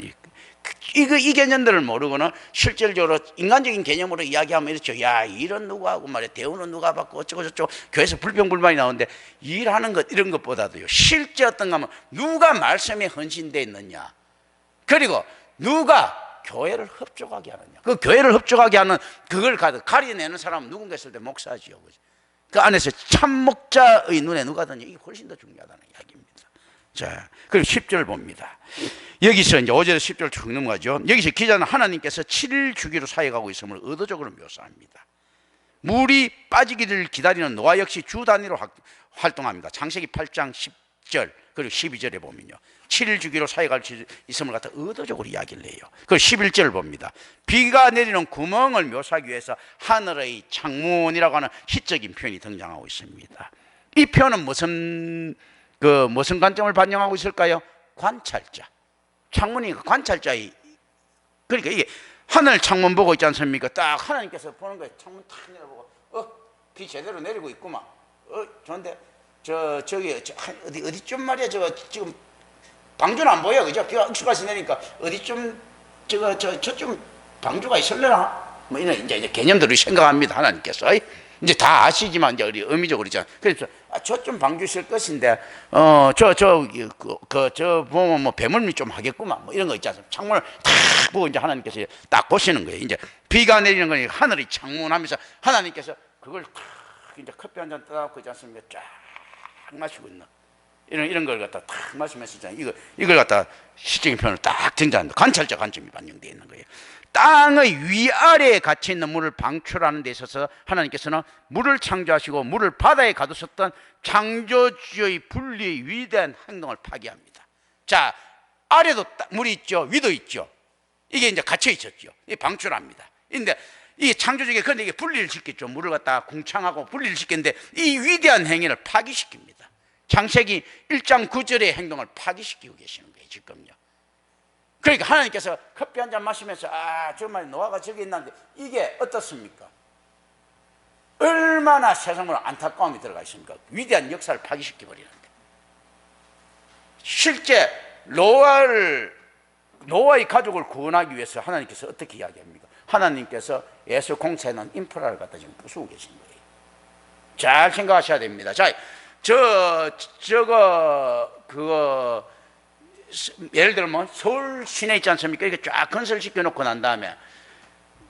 이 개념들을 모르고는 실질적으로 인간적인 개념으로 이야기하면 이렇죠. 야, 일은 누가 하고 말이야, 대우는 누가 받고 어쩌고저쩌고 교회에서 불평불만이 나오는데 일하는 것 이런 것보다도요, 실제 어떤가 하면 누가 말씀에 헌신되어 있느냐, 그리고 누가 교회를 흡족하게 하느냐. 그 교회를 흡족하게 하는 그걸 가려내는 사람은 누군가 있을 때 목사지요. 그 안에서 참 목자의 눈에 누가 드냐, 이게 훨씬 더 중요하다는 이야기입니다. 자, 그리고 10절 봅니다. 여기서 이제 5절에서 10절 쭉 넘어가죠. 여기서 기자는 하나님께서 7일 주기로 사역하고 있음을 의도적으로 묘사합니다. 물이 빠지기를 기다리는 노아 역시 주 단위로 활동합니다. 창세기 8장 10절 그리고 12절에 보면요, 7일 주기로 사역할 수 있음을 갖다 의도적으로 이야기를 해요. 그리고 11절을 봅니다. 비가 내리는 구멍을 묘사하기 위해서 하늘의 창문이라고 하는 시적인 표현이 등장하고 있습니다. 이 표현은 무슨 관점을 반영하고 있을까요? 관찰자. 창문이 관찰자의, 그러니까 이게 하늘 창문 보고 있지 않습니까? 딱 하나님께서 보는 거예요. 창문 탁 열어보고 비 제대로 내리고 있구만. 좋은데 저기 어디쯤 말이야, 지금 방주는 안 보여, 그죠? 비가 억수같이 내니까 어디쯤 저쯤 방주가 있을려나? 뭐 이런 이제 개념들을 생각합니다. 하나님께서 이제 다 아시지만 이제 의미적으로 있잖아. 그래서 저쯤 방주 있을 것인데 저 보면 뭐 배멀미 좀 하겠구만, 뭐 이런 거 있지 않습니까? 창문을 탁 보고 이제 하나님께서 딱 보시는 거예요. 이제 비가 내리는 거니까 하늘이 창문하면서 하나님께서 그걸 탁 이제 커피 한 잔 따갖고 있지 않습니까? 쫙 마시고 있는 이런 걸 갖다 탁 마시면서 있잖아요. 이걸 갖다 시적인 표현을 딱 등장한다. 관찰자 관점이 반영되어 있는 거예요. 땅의 위아래에 갇혀 있는 물을 방출하는 데 있어서 하나님께서는 물을 창조하시고 물을 바다에 가두셨던 창조주의 분리의 위대한 행동을 파기합니다. 자, 아래도 물이 있죠, 위도 있죠. 이게 이제 갇혀 있었죠. 이 방출합니다. 근데 이 창조주의, 그런데 이게 분리를 시켰죠. 물을 갖다 궁창하고 분리를 시켰는데 이 위대한 행위를 파기시킵니다. 창세기 1장 9절의 행동을 파기시키고 계시는 거예요, 지금요. 그러니까 하나님께서 커피 한 잔 마시면서 정말 노아가 저기 있는데 이게 어떻습니까? 얼마나 세상으로 안타까움이 들어가 있습니까? 위대한 역사를 파기시켜버리는데, 실제 노아의 가족을 구원하기 위해서 하나님께서 어떻게 이야기합니까? 하나님께서 예수 공사에는 인프라를 갖다 지금 부수고 계신 거예요. 잘 생각하셔야 됩니다. 자, 예를 들면 서울 시내 있지 않습니까? 이렇게 쫙 건설시켜 놓고 난 다음에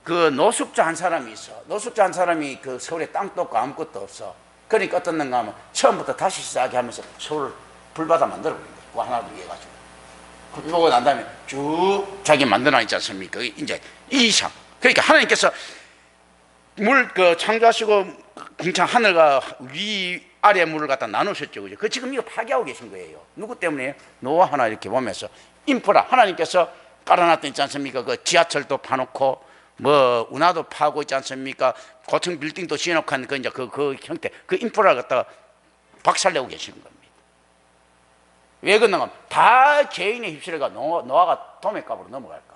그 노숙자 한 사람이 있어. 노숙자 한 사람이 그 서울에 땅도 없고 아무것도 없어. 그러니까 어떻는가 하면 처음부터 다시 시작하게 하면서 서울 불바다 만들어 버린 거예요. 그거 하나도 위해가지고. 그러고 난 다음에 쭉 자기 만들어 놨지 않습니까? 이제 이 이상. 그러니까 하나님께서 창조하시고 궁창 하늘과 아래 물을 갖다 나누셨죠, 그죠? 그 지금 이거 파괴하고 계신 거예요. 누구 때문에? 노아 하나 이렇게 보면서 인프라 하나님께서 깔아놨던 있지 않습니까? 그 지하철도 파놓고 뭐 운하도 파고 있지 않습니까? 고층 빌딩도 지어놓고 한 그 형태, 그 인프라를 갖다가 박살내고 계시는 겁니다. 왜 그런가? 다 개인의 휩쓸려가 노아가 도매값으로 넘어갈까?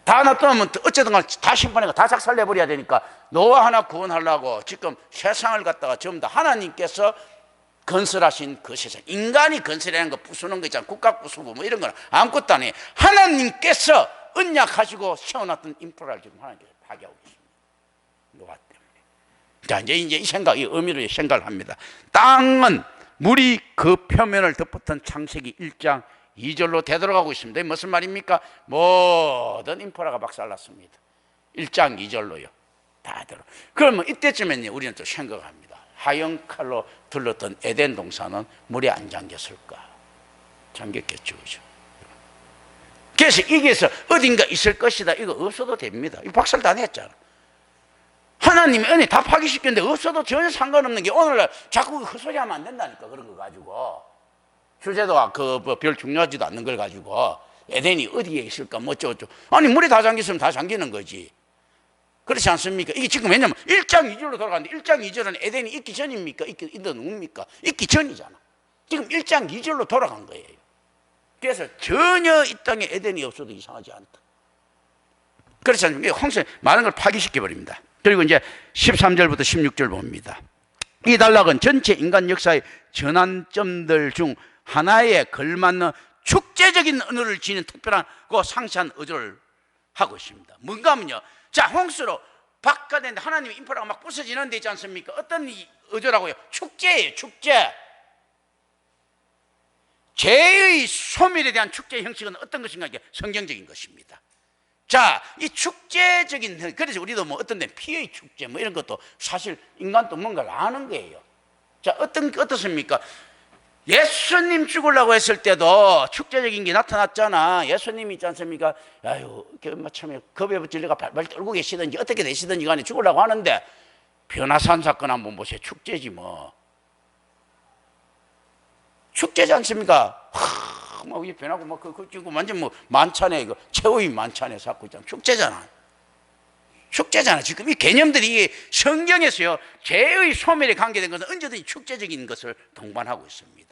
다 놔두면 어쨌든 다 심판해가 다 작살내버려야 되니까 노아 하나 구원하려고 지금 세상을 갖다가 전부 다 하나님께서 건설하신 그 세상, 인간이 건설하는 거 부수는 거 있잖아. 국가 부수고 뭐 이런 거는 아무것도 아니에요. 하나님께서 언약하시고 세워놨던 인프라를 지금 하나님께서 파괴하고 계십니다. 노아 때문에. 자, 이제 이 생각, 이 의미를 생각을 합니다. 땅은 물이 그 표면을 덮었던 창세기 1장 2절로 되돌아가고 있습니다. 무슨 말입니까? 모든 인프라가 박살났습니다. 1장 2절로요. 다 들어. 그러면 이때쯤에 우리는 또 생각합니다. 하얀 칼로 둘렀던 에덴 동산은 물에 안 잠겼을까? 잠겼겠죠, 그죠? 그래서 이게서 어딘가 있을 것이다. 이거 없어도 됩니다. 이거 박살 다 냈잖아. 하나님의 은혜 다 파기시켰는데 없어도 전혀 상관없는 게 오늘날 자꾸 헛소리하면 안 된다니까. 그런 거 가지고 주제도 별 중요하지도 않는 걸 가지고 에덴이 어디에 있을까 뭐 어쩌고. 아니 물에 다 잠겼으면 다 잠기는 거지. 그렇지 않습니까? 이게 지금 왜냐면 1장 2절로 돌아가는데 1장 2절은 에덴이 있기 전입니까? 있던 누굽니까? 있기 전이잖아. 지금 1장 2절로 돌아간 거예요. 그래서 전혀 이 땅에 에덴이 없어도 이상하지 않다. 그렇지 않습니까? 홍수 많은 걸 파기시켜 버립니다. 그리고 이제 13절부터 16절 봅니다. 이 단락은 전체 인간 역사의 전환점들 중 하나에 걸맞는 축제적인 의미를 지닌 특별하고 상세한 어조를 하고 있습니다. 뭔가 하면요, 자, 홍수로 바깥에 하나님의 인파라가 막 부서지는 데 있지 않습니까? 어떤 어조라고요? 축제예요. 축제. 죄의 소멸에 대한 축제 형식은 어떤 것인가? 이게 성경적인 것입니다. 자, 이 축제적인, 그래서 우리도 뭐 어떤 데 피의 축제 뭐 이런 것도 사실 인간도 뭔가를 아는 거예요. 자, 어떻습니까? 예수님 죽으려고 했을 때도 축제적인 게 나타났잖아. 예수님이 있지 않습니까? 아유, 처음에 겁에 붙들려가 발발 떨고 계시든지 어떻게 되시든지 간에 죽으려고 하는데 변화산 사건 한번 보세요. 축제지 뭐. 축제지 않습니까? 뭐 이게 변하고 뭐 지금 완전 뭐 만찬에 최후의 만찬에 쌓고 있잖아. 축제잖아. 지금 이 개념들이 성경에서요, 죄의 소멸에 관계된 것은 언제든지 축제적인 것을 동반하고 있습니다.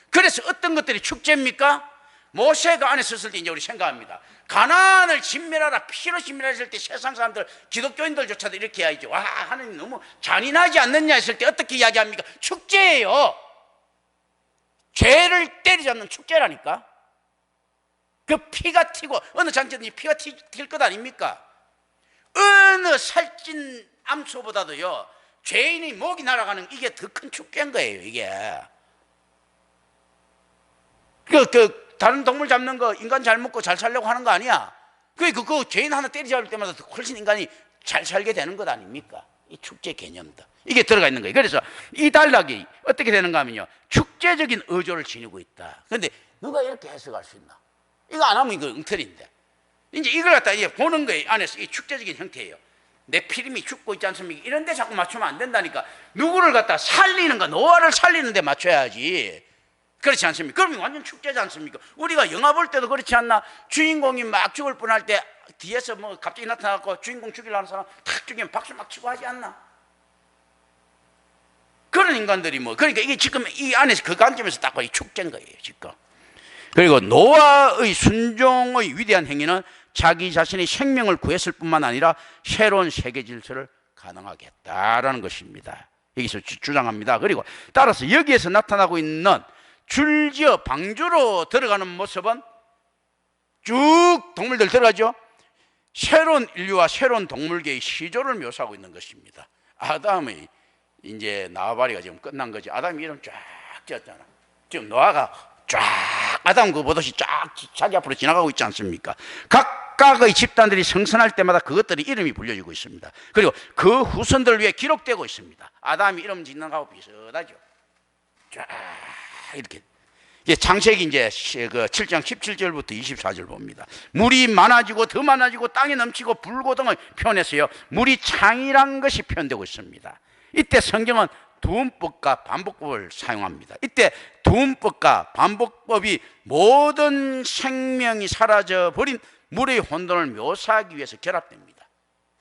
그래서 어떤 것들이 축제입니까? 모세가 안에 섰을 때 이제 우리 생각합니다. 가나안을 진멸하라, 피로 진멸했을 때 세상 사람들, 기독교인들조차도 이렇게 해야죠. 와, 하나님 너무 잔인하지 않느냐 했을 때 어떻게 이야기합니까? 축제예요. 죄를 때리지 않는 축제라니까. 그 피가 튀고 어느 장소든지 피가 튈 것 아닙니까? 어느 살찐 암소보다도요, 죄인의 목이 날아가는 이게 더 큰 축제인 거예요. 이게 다른 동물 잡는 거 인간 잘 먹고 잘 살려고 하는 거 아니야? 그 죄인 하나 때리잡을 때마다 훨씬 인간이 잘 살게 되는 것 아닙니까? 이 축제 개념도 이게 들어가 있는 거예요. 그래서 이 단락이 어떻게 되는가 하면요, 축제적인 어조를 지니고 있다. 그런데 누가 이렇게 해석할 수 있나? 이거 안 하면 이거 엉터리인데. 이제 이걸 갖다 이제 보는 거예요. 안에서 이 축제적인 형태예요. 내 피림이 죽고 있지 않습니까? 이런 데 자꾸 맞추면 안 된다니까. 누구를 갖다 살리는 거, 노아를 살리는 데 맞춰야지. 그렇지 않습니까? 그러면 완전 축제지 않습니까? 우리가 영화 볼 때도 그렇지 않나? 주인공이 막 죽을 뻔할 때 뒤에서 뭐 갑자기 나타나고 주인공 죽이려는 사람 탁 죽이면 박수 막 치고 하지 않나? 그런 인간들이 뭐, 그러니까 이게 지금 이 안에서 그 관점에서 딱 이 축제인 거예요, 지금. 그리고 노아의 순종의 위대한 행위는 자기 자신의 생명을 구했을 뿐만 아니라 새로운 세계 질서를 가능하게 했다라는 것입니다. 여기서 주장합니다. 그리고 따라서 여기에서 나타나고 있는 줄지어 방주로 들어가는 모습은 쭉 동물들 들어가죠. 새로운 인류와 새로운 동물계의 시조를 묘사하고 있는 것입니다. 아담의 이제 나와바리가 지금 끝난 거지. 아담이 이름 쫙 지었잖아. 지금 노아가 쫙 아담 그 보듯이 쫙 자기 앞으로 지나가고 있지 않습니까? 각각의 집단들이 생선할 때마다 그것들이 이름이 불려지고 있습니다. 그리고 그 후손들을 위해 기록되고 있습니다. 아담이 이름 짓는 거하고 비슷하죠. 쫙 이렇게. 창세기 이제 그 7장 17절부터 24절 봅니다. 물이 많아지고 더 많아지고 땅에 넘치고 불고 등을 표현해서요, 물이 창이란 것이 표현되고 있습니다. 이때 성경은 두음법과 반복법을 사용합니다. 이때 두음법과 반복법이 모든 생명이 사라져버린 물의 혼돈을 묘사하기 위해서 결합됩니다.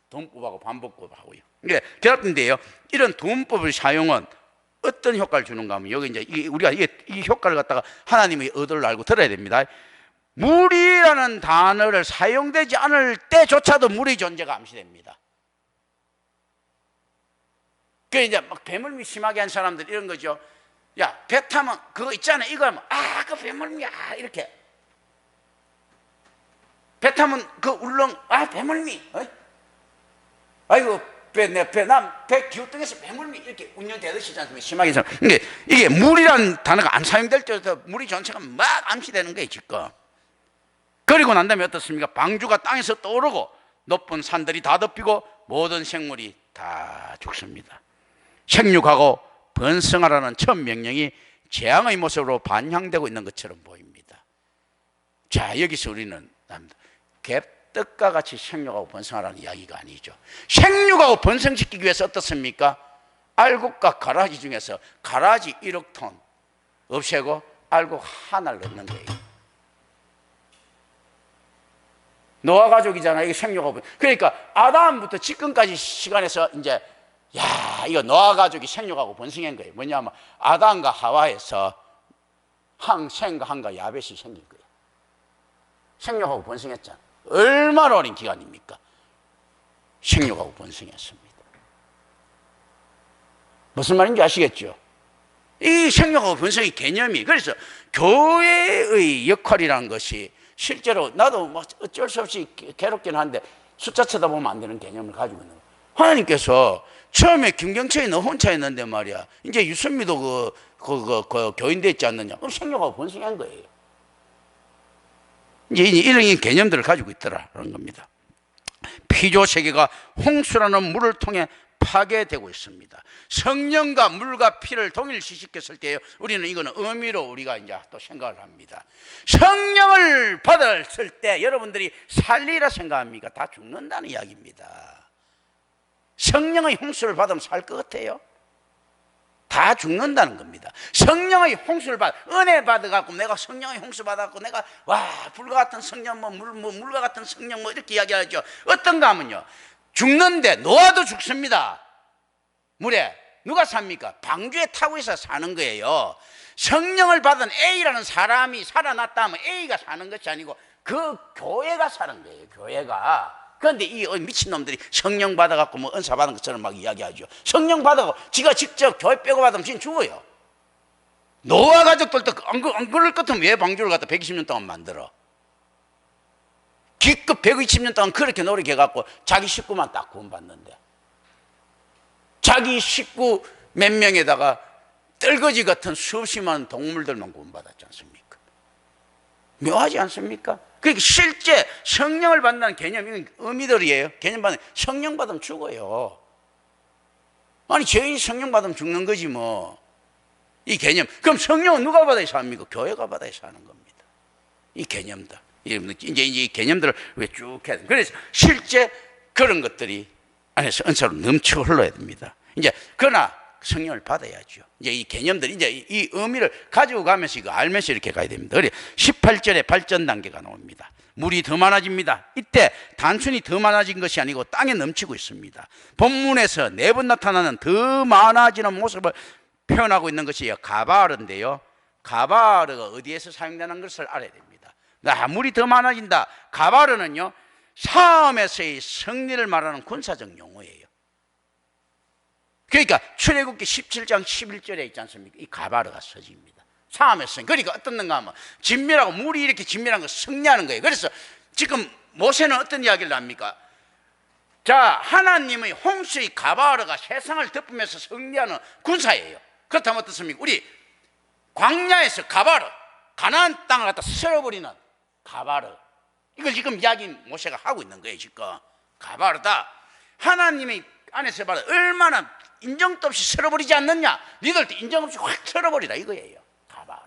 두음법하고 반복법하고요. 이게 결합된데요, 이런 두음법의 사용은 어떤 효과를 주는가 하면, 여기 이제 우리가 이 효과를 갖다가 하나님의 의도를 알고 들어야 됩니다. 물이라는 단어를 사용되지 않을 때조차도 물의 존재가 암시됩니다. 그 이제 막 배멀미 심하게 한 사람들 이런 거죠. 야, 배 타면 그거 있잖아. 이거 하면 그 배멀미야 이렇게. 배 타면 그 울렁 배멀미. 아이고. 배 기우뚱에서 배물미 이렇게 운영되듯이 않습니까? 심하게 해서. 이게 물이라는 단어가 안 사용될 때부터 물이 전체가 막 암시되는 거예요, 지금. 그리고 난 다음에 어떻습니까? 방주가 땅에서 떠오르고 높은 산들이 다 덮이고 모든 생물이 다 죽습니다. 생육하고 번성하라는 첫 명령이 재앙의 모습으로 반향되고 있는 것처럼 보입니다. 자, 여기서 우리는 떡과 같이 생육하고 번성하라는 이야기가 아니죠. 생육하고 번성시키기 위해서 어떻습니까? 알곡과 가라지 중에서 가라지 1억 톤 없애고 알곡 하나를 넣는 거예요. 노아 가족이잖아. 이게 생육하고. 그러니까 아담부터 지금까지 시간에서 이제 야, 이거 노아 가족이 생육하고 번성한 거예요. 뭐냐면 아담과 하와에서 항, 함과 야벳이 생긴 거예요. 생육하고 번성했잖아. 얼마나 오랜 기간입니까? 생육하고 번성했습니다. 무슨 말인지 아시겠죠? 이 생육하고 번성의 개념이, 그래서 교회의 역할이라는 것이 실제로 나도 뭐 어쩔 수 없이 괴롭긴 한데 숫자 쳐다보면 안 되는 개념을 가지고 있는 거예요. 하나님께서 처음에 김경철이 너 혼자 있는데 말이야, 이제 유선미도 그 교인 됐지 않느냐? 그럼 생육하고 번성한 거예요. 이제 이런 개념들을 가지고 있더라는 겁니다. 피조 세계가 홍수라는 물을 통해 파괴되고 있습니다. 성령과 물과 피를 동일시켰을 때 우리는 이거는 의미로 우리가 이제 또 생각을 합니다. 성령을 받았을 때 여러분들이 살리라 생각합니까? 다 죽는다는 이야기입니다. 성령의 홍수를 받으면 살 것 같아요? 다 죽는다는 겁니다. 성령의 홍수를 은혜 받아갖고 내가 성령의 홍수 받아갖고 내가 와 불과 같은 성령 물과 같은 성령 이렇게 이야기하죠. 어떤가 하면요, 죽는데 노아도 죽습니다. 물에 누가 삽니까? 방주에 타고 있어 사는 거예요. 성령을 받은 A라는 사람이 살아났다 하면 A가 사는 것이 아니고 그 교회가 사는 거예요. 교회가. 그런데 이 미친놈들이 성령 받아갖고 뭐 은사 받은 것처럼 막 이야기하죠. 성령 받아갖고 지가 직접 교회 빼고 받으면 지금 죽어요. 노아 가족들도 안 그럴 것 같으면 왜 방주를 갖다 120년 동안 만들어? 기껏 120년 동안 그렇게 노력해갖고 자기 식구만 딱 구원받는데, 자기 식구 몇 명에다가 떨거지 같은 수없이 많은 동물들만 구원받았지 않습니까? 묘하지 않습니까? 그러니까 실제 성령을 받는다는 개념이 의미들이에요. 개념 받는, 성령 받으면 죽어요. 아니 죄인이 성령 받으면 죽는 거지 뭐. 이 개념. 그럼 성령은 누가 받아야 삽니까? 교회가 받아야 사는 겁니다. 이 개념들. 이제 이 개념들을 왜 쭉 해야 돼. 그래서 실제 그런 것들이 안에서 은사로 넘쳐 흘러야 됩니다. 이제 그러나 성령을 받아야죠. 이제 이 개념들, 이제 이 의미를 가지고 가면서 이거 알면서 이렇게 가야 됩니다. 그래 18절에 발전 단계가 나옵니다. 물이 더 많아집니다. 이때 단순히 더 많아진 것이 아니고 땅에 넘치고 있습니다. 본문에서 4번 나타나는 더 많아지는 모습을 표현하고 있는 것이 가바르인데요. 가바르가 어디에서 사용되는 것을 알아야 됩니다. 물이 더 많아진다. 가바르는요, 싸움에서의 승리를 말하는 군사적 용어예요. 그러니까 출애굽기 17장 11절에 있지 않습니까? 이 가바르가 서집니다. 싸움에서. 그러니까 어떻는가 하면 진멸하고, 물이 이렇게 진멸한 거 승리하는 거예요. 그래서 지금 모세는 어떤 이야기를 합니까? 자, 하나님의 홍수의 가바르가 세상을 덮으면서 승리하는 군사예요. 그렇다면 어떻습니까? 우리 광야에서 가바르, 가나안 땅을 갖다 쓸어버리는 가바르, 이걸 지금 이야기 모세가 하고 있는 거예요. 지금 가바르다. 하나님의 안에서 봐도 얼마나 인정도 없이 쓸어버리지 않느냐. 니들도 인정 없이 확 쓸어버리라 이거예요. 가바르.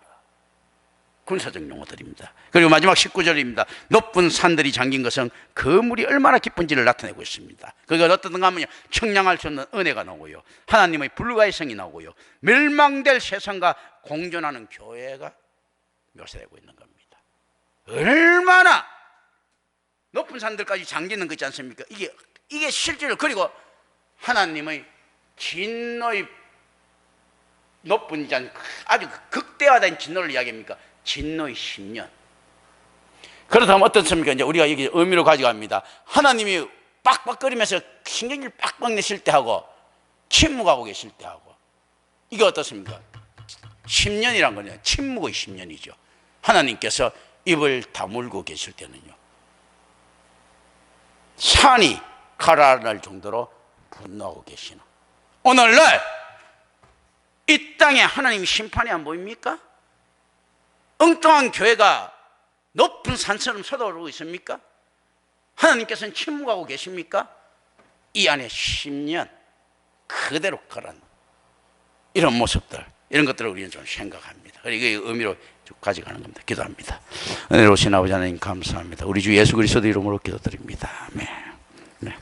군사적 용어들입니다. 그리고 마지막 19절입니다. 높은 산들이 잠긴 것은 그 물이 얼마나 깊은지를 나타내고 있습니다. 그게 어떻든가 하면 청량할 수 없는 은혜가 나오고요, 하나님의 불가의 성이 나오고요, 멸망될 세상과 공존하는 교회가 묘사되고 있는 겁니다. 얼마나 높은 산들까지 잠기는 거 있지 않습니까? 이게 실제로. 그리고 하나님의 진노의 높은 잔, 아주 극대화된 진노를 이야기합니까? 진노의 10년. 그렇다면 어떻습니까? 이제 우리가 여기 의미로 가져갑니다. 하나님이 빡빡거리면서 신경질 빡빡 내실 때 하고 침묵하고 계실 때 하고, 이게 어떻습니까? 10년이란 거냐? 침묵의 10년이죠. 하나님께서 입을 다물고 계실 때는요, 산이 가라앉을 정도로 분노하고 계시는, 오늘날 이 땅에 하나님 심판이 안 보입니까? 엉뚱한 교회가 높은 산처럼 솟아오르고 있습니까? 하나님께서는 침묵하고 계십니까? 이 안에 10년 그대로 가란 이런 모습들, 이런 것들을 우리는 좀 생각합니다. 그리고 이 의미로 쭉 가져가는 겁니다. 기도합니다. 은혜로우신 아버지 하나님 감사합니다. 우리 주 예수 그리스도 이름으로 기도드립니다. 아멘. 네.